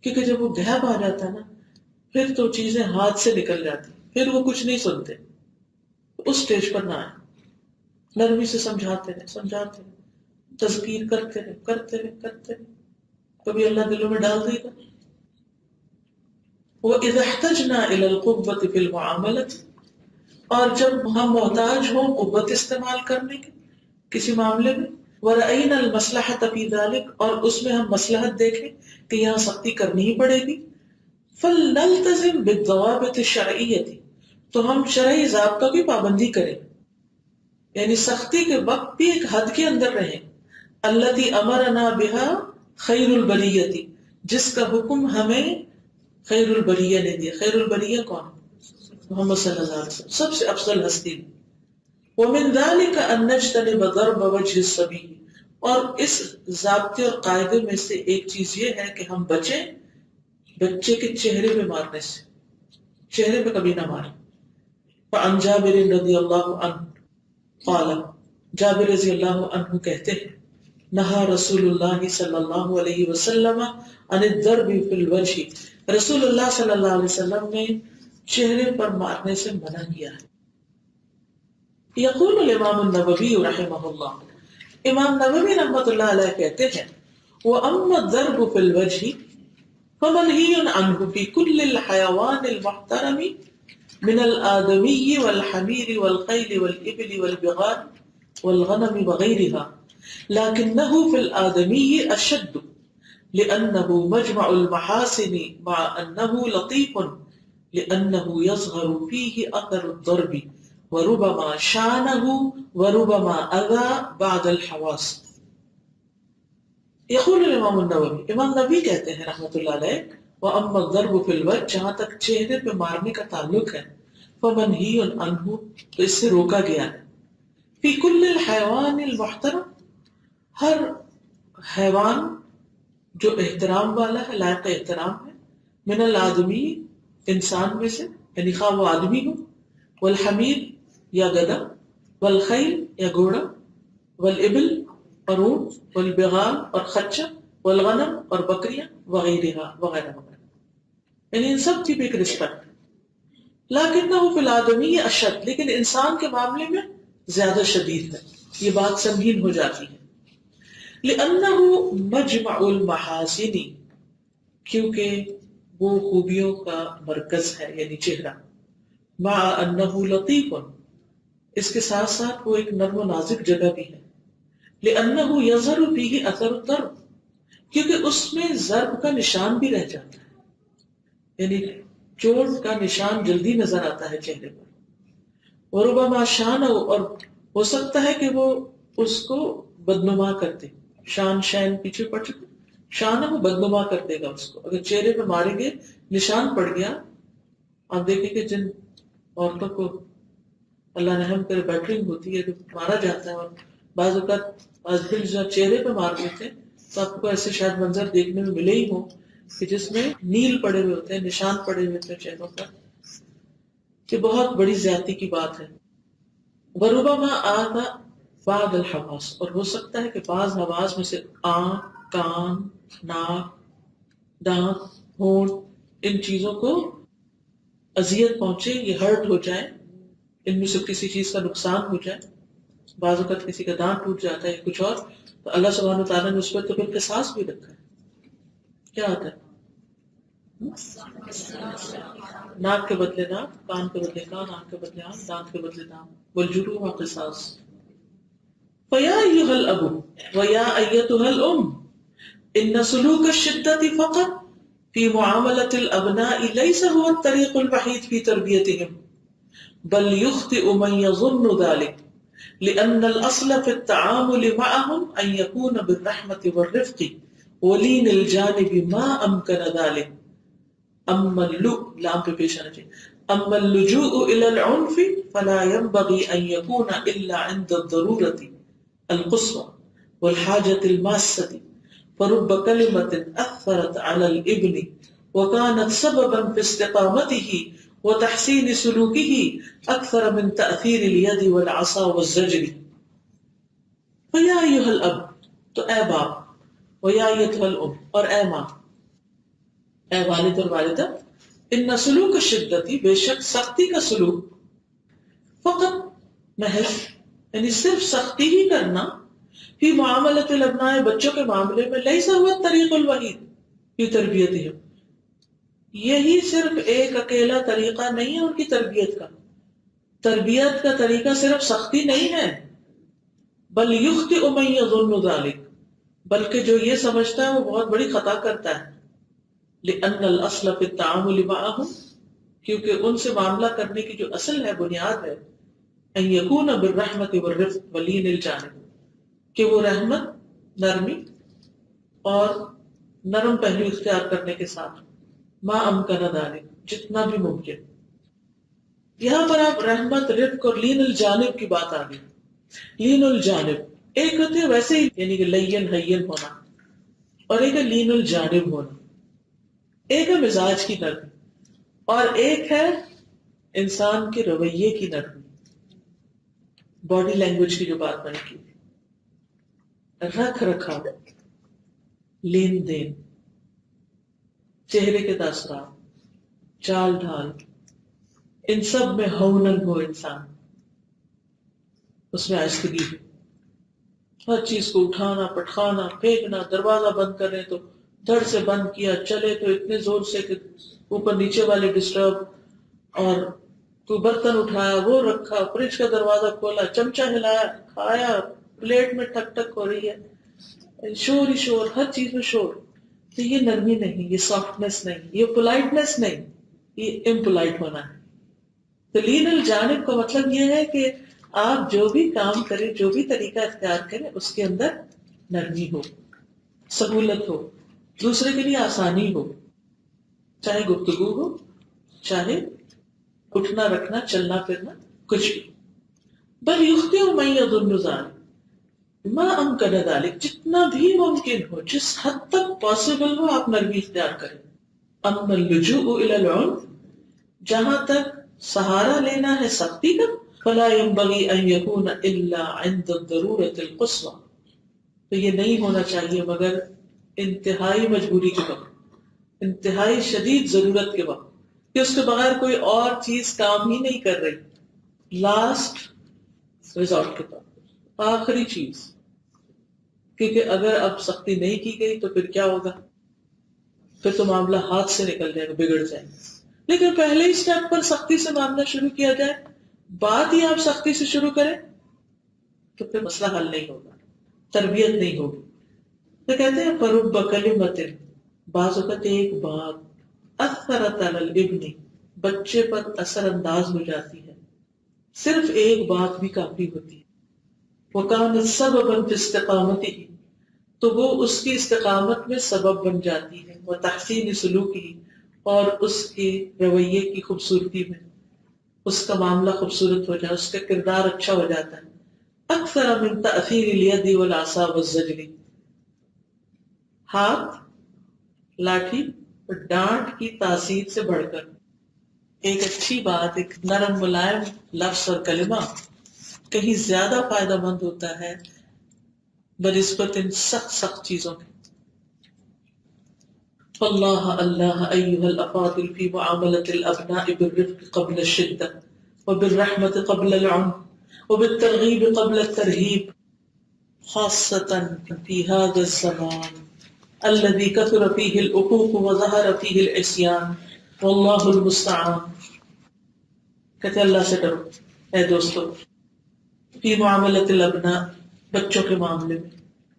کیونکہ جب وہ گیپ آ جاتا ہے نا پھر تو چیزیں ہاتھ سے نکل جاتی، پھر وہ کچھ نہیں سنتے. اس سٹیج پر نہ آئے، نرمی سے سمجھاتے رہے، تذکیر کرتے رہے. کبھی اللہ دلوں میں ڈال دے گا. وَإِذَا احْتَجْنَا إِلَى الْقُوَّةِ فِي الْمُعَامَلَةِ، اور جب ہم محتاج ہوں قوت استعمال کرنے کے کسی معاملے میں، وَرَأَيْنَا الْمَصْلَحَةَ فِي ذَلِكَ، اور اس میں ہم مصلحت دیکھیں کہ یہاں سختی کرنی ہی پڑے گی، فَلْنَلْتَزِمْ بِالضَّوَابِطِ الشَّرْعِيَّةِ، تو ہم شرعی ضابطوں کی پابندی کریں، یعنی سختی کے وقت بھی ایک حد کے اندر رہیں. الَّتِي أَمَرَنَا بِهَا خَيْرُ الْبَرِيَّةِ، جس کا حکم ہمیں خیر البریہ نے دیا. خیر البریہ کون؟ محمد صلی اللہ علیہ وسلم، سب سے افضل ہستی. وَمِن ذَلِكَ أَن نَجْتَنِبَ ضَرْبَ وَجْهِ الصَّبِيِّ، اور اس ضابطے اور قاعدے میں سے ایک چیز یہ ہے کہ ہم بچیں بچے کے چہرے پہ مارنے سے، چہرے پہ کبھی نہ ماریں. فعن جابر رضی اللہ عنہ قال، جابر رضی اللہ عنہ کہتے ہیں، نہا رسول اللہ صلی اللہ علیہ وسلم عن الضرب فی الوجہ، رسول اللہ صلی اللہ علیہ وسلم نے چہرے پر مارنے سے منع کیا ہے. یقول الامام النووی رحمہ اللہ، امام نووی رحمۃ اللہ علیہ کہتے ہیں، وَأَمَّا الضَّرْبُ فِي الْوَجْهِ فَمَنْهِيٌّ عَنْهُ فِي كُلِّ الْحَيَوَانِ الْمُحْتَرَمِ مِنَ الْآدَمِيِّ وَالْحَمِيرِ وَالْخَيْلِ وَالْإِبِلِ وَالْبِغَالِ وَالْغَنَمِ وَغَيْرِهَا، لَكِنَّهُ فِي الْآدَمِيِّ أَشَدُّ لأنه مجمع المحاسن مع أنه لطيف لأنه يظهر فيه أثر الضرب وربما شانه وربما أذى بعد الحواس. يقول الامام النووی، امام نووی کہتے ہیں رحمۃ اللہ علیہ، وَأَمَّا الضَّرْبُ فِي الْوَجْهِ، جہاں تک چہرے پہ مارنے کا تعلق ہے، فَمَنْهِيٌّ عَنْهُ، تو اس سے روکا گیا ہے، فِي كُلِّ الْحَيَوَانِ الْمُحْتَرَمِ، ہر حیوان جو احترام والا ہے، لائق احترام ہے، من الآدمی انسان میں سے، یعنی خواہ وہ آدمی ہو، والحمیر یا گدھا، والخیل یا گھوڑا، والابل اور اونٹ، والبغال اور خچر، والغنم اور بکریاں، وغیرہ وغیرہ وغیرہ، یعنی ان سب کی بھی ایک رسپیکٹ. لیکنہ فی الآدمی اشد، لیکن انسان کے معاملے میں زیادہ شدید ہے، یہ بات سنگین ہو جاتی ہے. لأنه مجمع المحاسن، کیونکہ وہ خوبیوں کا مرکز ہے یعنی چہرہ. مع انه لطیف، اس کے ساتھ ساتھ وہ ایک نرم و نازک جگہ بھی ہے. لأنه يظهر فيه اثر الضرب، کیونکہ اس میں ضرب کا نشان بھی رہ جاتا ہے، یعنی چوٹ کا نشان جلدی نظر آتا ہے چہرے پر. وربما شان، اور ہو سکتا ہے کہ وہ اس کو بدنما کرتے. شان شین پیچھے پڑ چکے، شان ہے وہ بدنما کر دے گا اس کو. اگر چہرے پہ ماریں گے نشان پڑ گیا، آپ دیکھیں کہ جن عورتوں کو اللہ رحم کرے بیٹرنگ ہوتی ہے جو مارا جاتا ہے، اور بعض اوقات ہسبینڈ جو چہرے پہ مار دیتے ہیں، تو آپ کو ایسے شاید منظر دیکھنے میں ملے ہی ہوں کہ جس میں نیل پڑے ہوئے ہوتے ہیں، نشان پڑے ہوئے ہوتے ہیں چہروں پر. یہ بہت بڑی زیادتی کی بات ہے. وربما آتا بعض الحواس، اور ہو سکتا ہے کہ بعض حواس میں سے آنکھ، کان، ناک، دانت، ہونٹ، ان چیزوں کو اذیت پہنچے، یہ ہرٹ ہو جائے، ان میں سے کسی چیز کا نقصان ہو جائے. بعض اوقات کسی کا دانت ٹوٹ جاتا ہے کچھ اور، تو اللہ سبحانہ وتعالیٰ نے اس پر تو پھر قصاص بھی رکھا ہے. کیا ہوتا ہے؟ ناک کے بدلے ناک، کان کے بدلے کان، آنکھ کے بدلے آنکھ، دانت کے بدلے دانت. والجروح قصاص. فیا ایھا الاب ویا ایتھا الام ان سلوک الشدة فقط في معاملة الابناء ليس هو الطريق الوحيد في تربيتهم، بل يخطئ من يظن ذلك، لأن الأصل في التعامل معهم أن يكون بالرحمة والرفق ولين الجانب ما أمكن ذلك. أما اللجوء إلى العنف فلا ينبغي أن يكون إلا عند الضرورة القصوى والحاجة الماسة، فرب كلمة أثرت على الابن وكانت سببا في استقامته وتحسين سلوكه أكثر من تأثير اليد والعصا والزجر. فيا أيها الأب، تو اے باپ، ويا أيتها الأم، اور اے ماں، اے والد اور والدہ، ان سلوک الشدتی، بے شک سختی کا سلوک، فقط محض یعنی صرف سختی ہی کرنا، فی معاملۃ الابناء بچوں کے معاملے میں، لیس ہوا الطریق الوحید فی تربیتہم، یہی صرف ایک اکیلا طریقہ نہیں ہے ان کی تربیت کا. تربیت کا طریقہ صرف سختی نہیں ہے. بل یخطئ من یظن ذلک، بلکہ جو یہ سمجھتا ہے وہ بہت بڑی خطا کرتا ہے. لأن الأصل في التعامل معهم، کیونکہ ان سے معاملہ کرنے کی جو اصل ہے، بنیاد ہے، ان يكون بالرحمة والرفق ولين الجانب، کہ وہ رحمت، نرمی اور نرم پہلو اختیار کرنے کے ساتھ، ما امکن ذلك، جتنا بھی ممکن. یہاں پر آپ رحمت، رفق اور لین الجانب کی بات آ گئی. لین الجانب ایک ہوتے ہیں ویسے ہی، یعنی کہ لین ہین ہونا، اور ایک ہے لین الجانب ہونا. ایک ہے مزاج کی نرمی اور ایک ہے انسان کے رویے کی نرمی. باڈی لینگویج کی جو بات میں نے کی، رکھ رکھا، لین دین، چہرے کے تاثرات، چال ڈھال، ان سب میں ہونن ہو انسان، اس میں آہستگی ہے. ہر چیز کو اٹھانا، پٹخانا، پھینکنا، دروازہ بند کرے تو دھڑ سے بند کیا، چلے تو اتنے زور سے کہ اوپر نیچے والے ڈسٹرب، اور کوئی برتن اٹھایا وہ رکھا، فریج کا دروازہ کھولا، چمچہ ہلایا، کھایا، پلیٹ میں ٹھک ٹھک ہو رہی ہے، شور ہی شور، ہر چیز میں شور. تو یہ نرمی نہیں، یہ سافٹنس نہیں، یہ پولائٹنس نہیں، یہ امپولائٹ ہونا ہے. تو لین الجانب کا مطلب یہ ہے کہ آپ جو بھی کام کریں، جو بھی طریقہ اختیار کریں، اس کے اندر نرمی ہو، سہولت ہو، دوسرے کے لیے آسانی ہو، چاہے گفتگو ہو، چاہے اٹھنا رکھنا، چلنا پھرنا، کچھ بھی. بل یخطئ من یظن ذلک، ما امکن ذلک، جتنا بھی ممکن ہو، جس حد تک پاسبل ہو آپ نرمی اختیار کریں. اما اللجوء الى العنف، جہاں تک سہارا لینا ہے سختی کا، فلا ينبغي ان يكون الا عند الضرورة القصوى، تو یہ نہیں ہونا چاہیے مگر انتہائی مجبوری کے وقت، انتہائی شدید ضرورت کے وقت، کہ اس کے بغیر کوئی اور چیز کام ہی نہیں کر رہی، لاسٹ ریزورٹ کے طور پر، آخری چیز. کیونکہ اگر اب سختی نہیں کی گئی تو پھر کیا ہوگا، پھر تو معاملہ ہاتھ سے نکل جائے گا، بگڑ جائے گا. لیکن پہلے ہی اسٹیپ پر سختی سے معاملہ شروع کیا جائے، بات ہی آپ سختی سے شروع کریں تو پھر مسئلہ حل نہیں ہوگا، تربیت نہیں ہوگی. تو کہتے ہیں فرب کلمۃ، بعض اوقات ایک بات اثرت علی الابن، بچے پر اثر انداز ہو جاتی ہے، صرف ایک بات بھی کافی ہوتی ہے. وکانت سببا فی استقامتہ، تو وہ اس کی استقامت میں سبب بن جاتی ہے، وہ تحسین سلوکی، اور اس کے رویے کی خوبصورتی میں، اس کا معاملہ خوبصورت ہو جائے، اس کا کردار اچھا ہو جاتا ہے. اکثر من تأثیر الید والعصا والزجر، ہاتھ، لاٹھی اور ڈانٹ کی تاثیر سے بڑھ کر ایک اچھی بات، ایک نرم ملائم لفظ اور کلمہ کہیں زیادہ فائدہ مند ہوتا ہے بنسبت ان سخت سخت چیزوں کے. فاللہ اللہ ایها الافاضل فی معاملۃ الابناء بالرفق قبل الشدہ وبالرحمۃ قبل العنف وبالترغیب قبل الترہیب، خاصۃ فی هذا الزمان الذي كثر فيه العقوق وظهر فيه العصيان واللہ المستعان. کہتے اللہ سے ڈرو اے دوستو، فی معاملۃ الابناء، بچوں کے معاملے میں،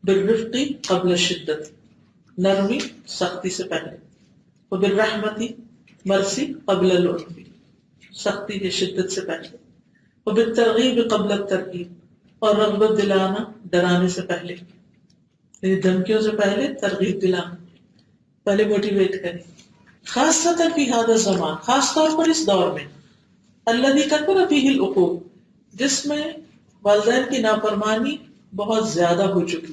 بالرفق قبل الشدت، نرمی سختی سے پہلے، وبالرحمتی، مرسی قبل العنف، سختی کی شدت سے پہلے، وبالترغیب قبل الترہیب، اور رغبت دلانا ڈرانے سے پہلے، یعنی دھمکیوں سے پہلے ترغیب دلانا، پہلے موٹیویٹ کریں. خاصۃ فی ھذا الزمان، خاص طور پر اس دور میں، الذی کثر فیہ العقوق، جس میں والدین کی نافرمانی بہت زیادہ ہو چکی،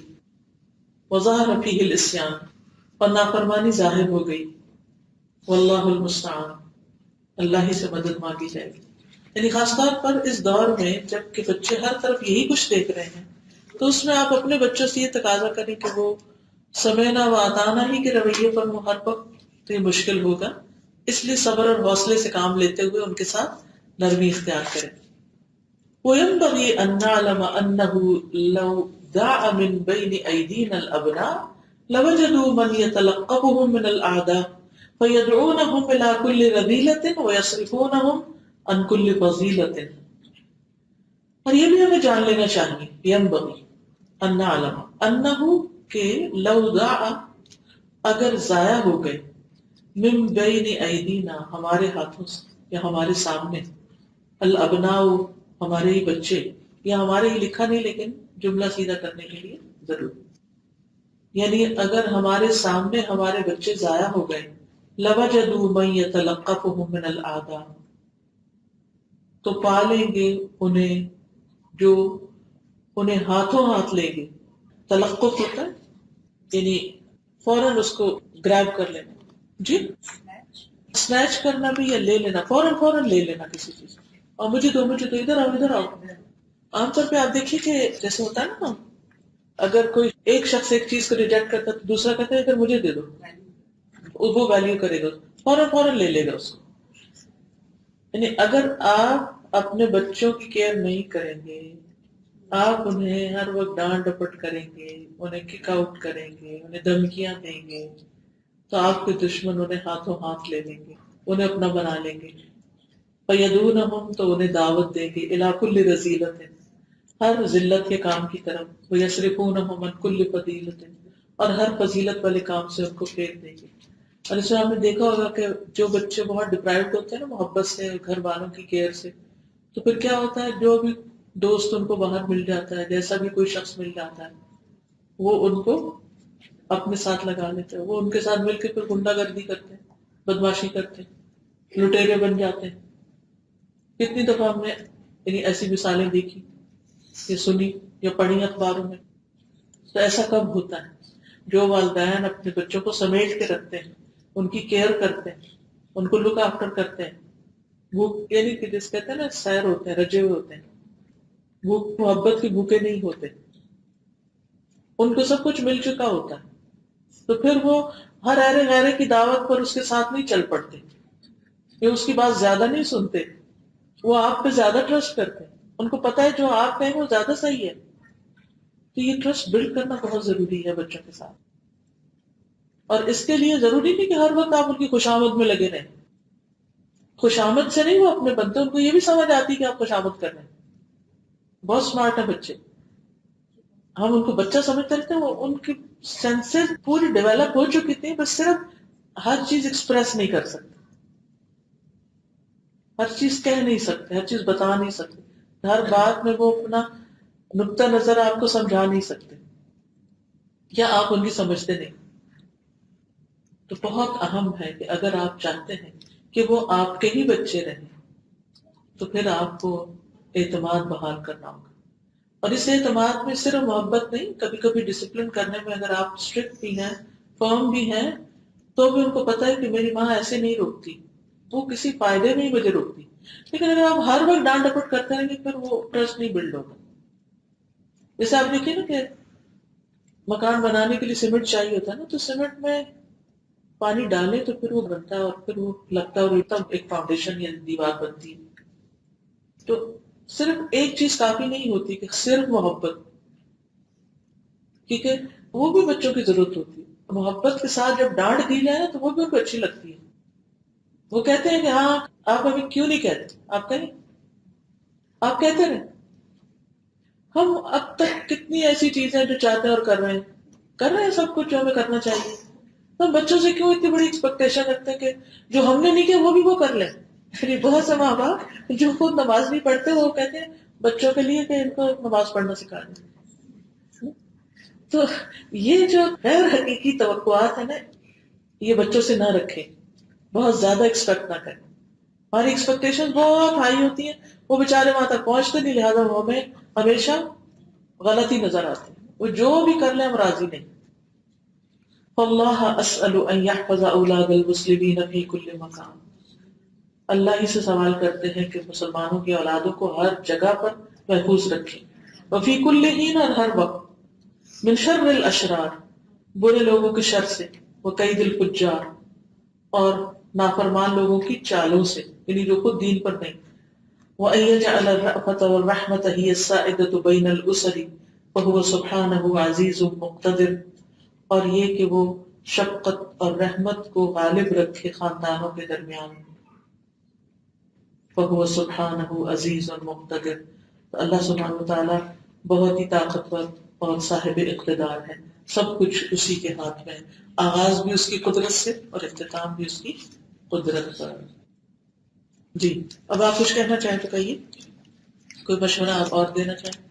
وظہر فیہ العصیان، اور نافرمانی ظاہر ہو گئی، واللہ المستعان، اللہ ہی سے مدد مانگی جائے گی. یعنی خاص طور پر اس دور میں جب کہ بچے ہر طرف یہی کچھ دیکھ رہے ہیں، تو اس میں آپ اپنے بچوں سے یہ تقاضا کریں کہ وہ سمعنا و اطعنا ہی کے رویے پر وہ ہر وقت یہ مشکل ہوگا، اس لیے صبر اور حوصلے سے کام لیتے ہوئے ان کے ساتھ نرمی اختیار کریں. وَيَنبَغِي أَن نَّعْلَمَ أَنَّهُ لَوْ دَعَ مِن بَيْنِ أَيْدِينَا الْأَبْنَاءَ لَوَجَدُوا مَن يَتَلَقَّفُهُم مِّنَ الْأَعْدَاءِ فَيَدْعُونَهُمْ إِلَىٰ كُلِّ رَذِيلَةٍ وَيَصْرِفُونَهُمْ عَن كُلِّ فَضِيلَةٍ. اور یہ بھی ہمیں جان لینا چاہیے، يَنبَغِي أَن نَّعْلَمَ أَنَّهُ کہ لَوْ دَعَ، اگر ضائع ہو گئے، من بین ایدینا، ہمارے ہاتھوں سے یا ہمارے سامنے، الابناء، ہمارے ہی بچے، یا ہمارے ہی لکھا نہیں لیکن جملہ سیدھا کرنے کے لیے ضرور، یعنی اگر ہمارے سامنے ہمارے بچے ضائع ہو گئے، لوجدوا من یتلقفهم من الاعداء، تو پالیں گے انہیں جو انہیں ہاتھوں ہاتھ لیں گے. تلقف ہوتا ہے یعنی فوراً اس کو گریب کر لینا، جی سنیچ کرنا بھی، یا لے لینا، فوراً فوراً لے لینا کسی چیز، اور مجھے دو ادھر آؤ ادھر آؤ. عام طور پہ آپ دیکھیے کہ جیسے ہوتا ہے نا، اگر کوئی ایک شخص ایک چیز کو ریجیکٹ کرتا ہے تو دوسرا کہتا ہے ادھر مجھے دے دو، وہ ویلیو کرے گا، فوراً فوراً لے لے گا اس کو. یعنی اگر آپ اپنے بچوں کی کیئر نہیں کریں گے، آپ انہیں ہر وقت ڈانٹ ڈپٹ کریں گے، انہیں کک آؤٹ کریں گے، انہیں دھمکیاں دیں گے، تو آپ کے دشمن انہیں ہاتھوں ہاتھ لے لیں گے، انہیں اپنا بنا لیں گے. فَيَدْعُونَهُمْ، تو انہیں دعوت دیں گے، إِلَىٰ كُلِّ رَذِيلَةٍ، ہر ذلت کے کام کی طرف، وَيَصْرِفُونَهُمْ عَنْ كُلِّ فَضِيلَةٍ، اور ہر فضیلت والے کام سے ان کو پھیر دیں گے. اور اس میں آپ نے دیکھا ہوگا کہ جو بچے بہت ڈپرائیوڈ ہوتے ہیں نا محبت سے، گھر والوں کی کیئر سے، تو پھر کیا ہوتا ہے، جو بھی دوست ان کو باہر مل جاتا ہے، جیسا بھی کوئی شخص مل جاتا ہے، وہ ان کو اپنے ساتھ لگا لیتے ہیں، وہ ان کے ساتھ مل کے پھر غنڈہ گردی کرتے ہیں، بدماشی کرتے ہیں، لٹیرے بن جاتے ہیں. کتنی دفعہ ہم نے یعنی ایسی مثالیں دیکھی یا سنی یا پڑھی اخباروں میں. تو ایسا کب ہوتا ہے؟ جو والدین اپنے بچوں کو سمیٹ کے رکھتے ہیں، ان کی کیئر کرتے ہیں، ان کو لک آفٹر کرتے ہیں، بھوک یعنی کہ جس کہتے ہیں نا سیر ہوتے ہیں، رجے ہوئے ہوتے ہیں، بھوک محبت کے بھوکے نہیں ہوتے، ان کو سب کچھ مل چکا ہوتا ہے، تو پھر وہ ہر ایرے غیرے کی دعوت پر اس کے ساتھ نہیں چل پڑتے، یہ اس کی بات زیادہ نہیں سنتے، وہ آپ پہ زیادہ ٹرسٹ کرتے ہیں، ان کو پتا ہے جو آپ کہیں وہ زیادہ صحیح ہے. تو یہ ٹرسٹ بلڈ کرنا بہت ضروری ہے بچوں کے ساتھ. اور اس کے لیے ضروری نہیں کہ ہر وقت آپ ان کی خوشامد میں لگے رہیں. خوشامد سے نہیں وہ اپنے بنتے، ان کو یہ بھی سمجھ آتی کہ آپ خوشامد کر رہے ہیں. بہت سمارٹ ہیں بچے، ہم ان کو بچہ سمجھتے رہتے ہیں، وہ ان کی سینسز پوری ڈیولپ ہو چکی تھی، بس صرف ہر چیز ایکسپریس نہیں کر سکتے، ہر چیز کہہ نہیں سکتے، ہر چیز بتا نہیں سکتے، ہر بات میں وہ اپنا نقطہ نظر آپ کو سمجھا نہیں سکتے، یا آپ ان کی سمجھتے نہیں. تو بہت اہم ہے کہ اگر آپ چاہتے ہیں کہ وہ آپ کے ہی بچے رہیں تو پھر آپ کو اعتماد بحال کرنا ہوگا. اور اس اعتماد میں صرف محبت نہیں، کبھی کبھی ڈسپلن کرنے میں اگر آپ اسٹرکٹ بھی ہیں، فرم بھی ہیں، تو بھی ان کو پتا ہے کہ میری ماں ایسے نہیں روکتی، وہ کسی فائدے میں ہی مجھے روکتی. لیکن اگر آپ ہر وقت ڈانٹ ڈپٹ کرتے رہیں گے پھر وہ ٹرسٹ نہیں بلڈ ہوگا. جیسے آپ دیکھیے نا کہ مکان بنانے کے لیے سیمنٹ چاہیے ہوتا ہے نا، تو سیمنٹ میں پانی ڈالے تو پھر وہ بنتا ہے اور پھر وہ لگتا ہے اور تب ایک فاؤنڈیشن یا دیوار بنتی ہے. تو صرف ایک چیز کافی نہیں ہوتی کہ صرف محبت، کیونکہ وہ بھی بچوں کی ضرورت ہوتی ہے. محبت کے ساتھ جب ڈانٹ دی جائے تو وہ بھی ان کو اچھی لگتی ہے. وہ کہتے ہیں کہ ہاں آپ ابھی کیوں نہیں کہتے، آپ کہیں، آپ کہتے رہے. ہم اب تک کتنی ایسی چیزیں جو چاہتے ہیں اور کر رہے ہیں سب کچھ جو ہمیں کرنا چاہیے. تو بچوں سے کیوں اتنی بڑی ایکسپیکٹیشن رکھتے ہیں کہ جو ہم نے نہیں کیا وہ بھی وہ کر لیں. یعنی بہت سے ماں باپ جو خود نماز نہیں پڑھتے وہ کہتے ہیں بچوں کے لیے کہ ان کو نماز پڑھنا سکھا دیں. تو یہ جو غیر حقیقی توقعات ہیں نا، یہ بچوں سے نہ رکھیں، بہت زیادہ ایکسپیکٹ نہ کریں. ہماری ایکسپیکٹیشن بہت ہائی ہوتی ہیں، وہ بیچارے وہاں تک پہنچتے نہیں، لہٰذا وہ ہمیں ہمیشہ غلطی نظر آتی ہے. وہ جو بھی کر لیں ہم راضی نہیں. فاللہ اسأل ان يحفظ اولاد المسلمین فی کل مکان، اللہ ہی سے سوال کرتے ہیں کہ مسلمانوں کی اولادوں کو ہر جگہ پر محفوظ رکھیں. وفی کل حین، اور ہر وقت. من شر الاشرار، برے لوگوں کے شر سے. وکید الفجار، اور نافرمان لوگوں کی چالوں سے، یعنی جو خود دین پر نہیں. وَأَن يَجْعَلَ الرَّأْفَةَ وَالرَّحْمَةَ هِيَ السَّائِدَةُ بَيْنَ الْأُسَرِ وَهُوَ سُبْحَانَهُ عَزِيزٌ مُقْتَدِرٌ، اور یہ کہ وہ شفقت اور رحمت کو غالب رکھے خاندانوں کے درمیان. فَهُوَ سُبْحَانَهُ عَزِيزٌ مُقْتَدِرٌ، تو اللہ سبحانہ وتعالیٰ بہت ہی طاقتور اور صاحب اقتدار ہے، سب کچھ اسی کے ہاتھ میں ہے. آغاز بھی اس کی قدرت سے اور اختتام بھی اس کی قدرت پر. جی اب آپ کچھ کہنا چاہیں تو کہیے، کوئی مشورہ آپ اور دینا چاہیں.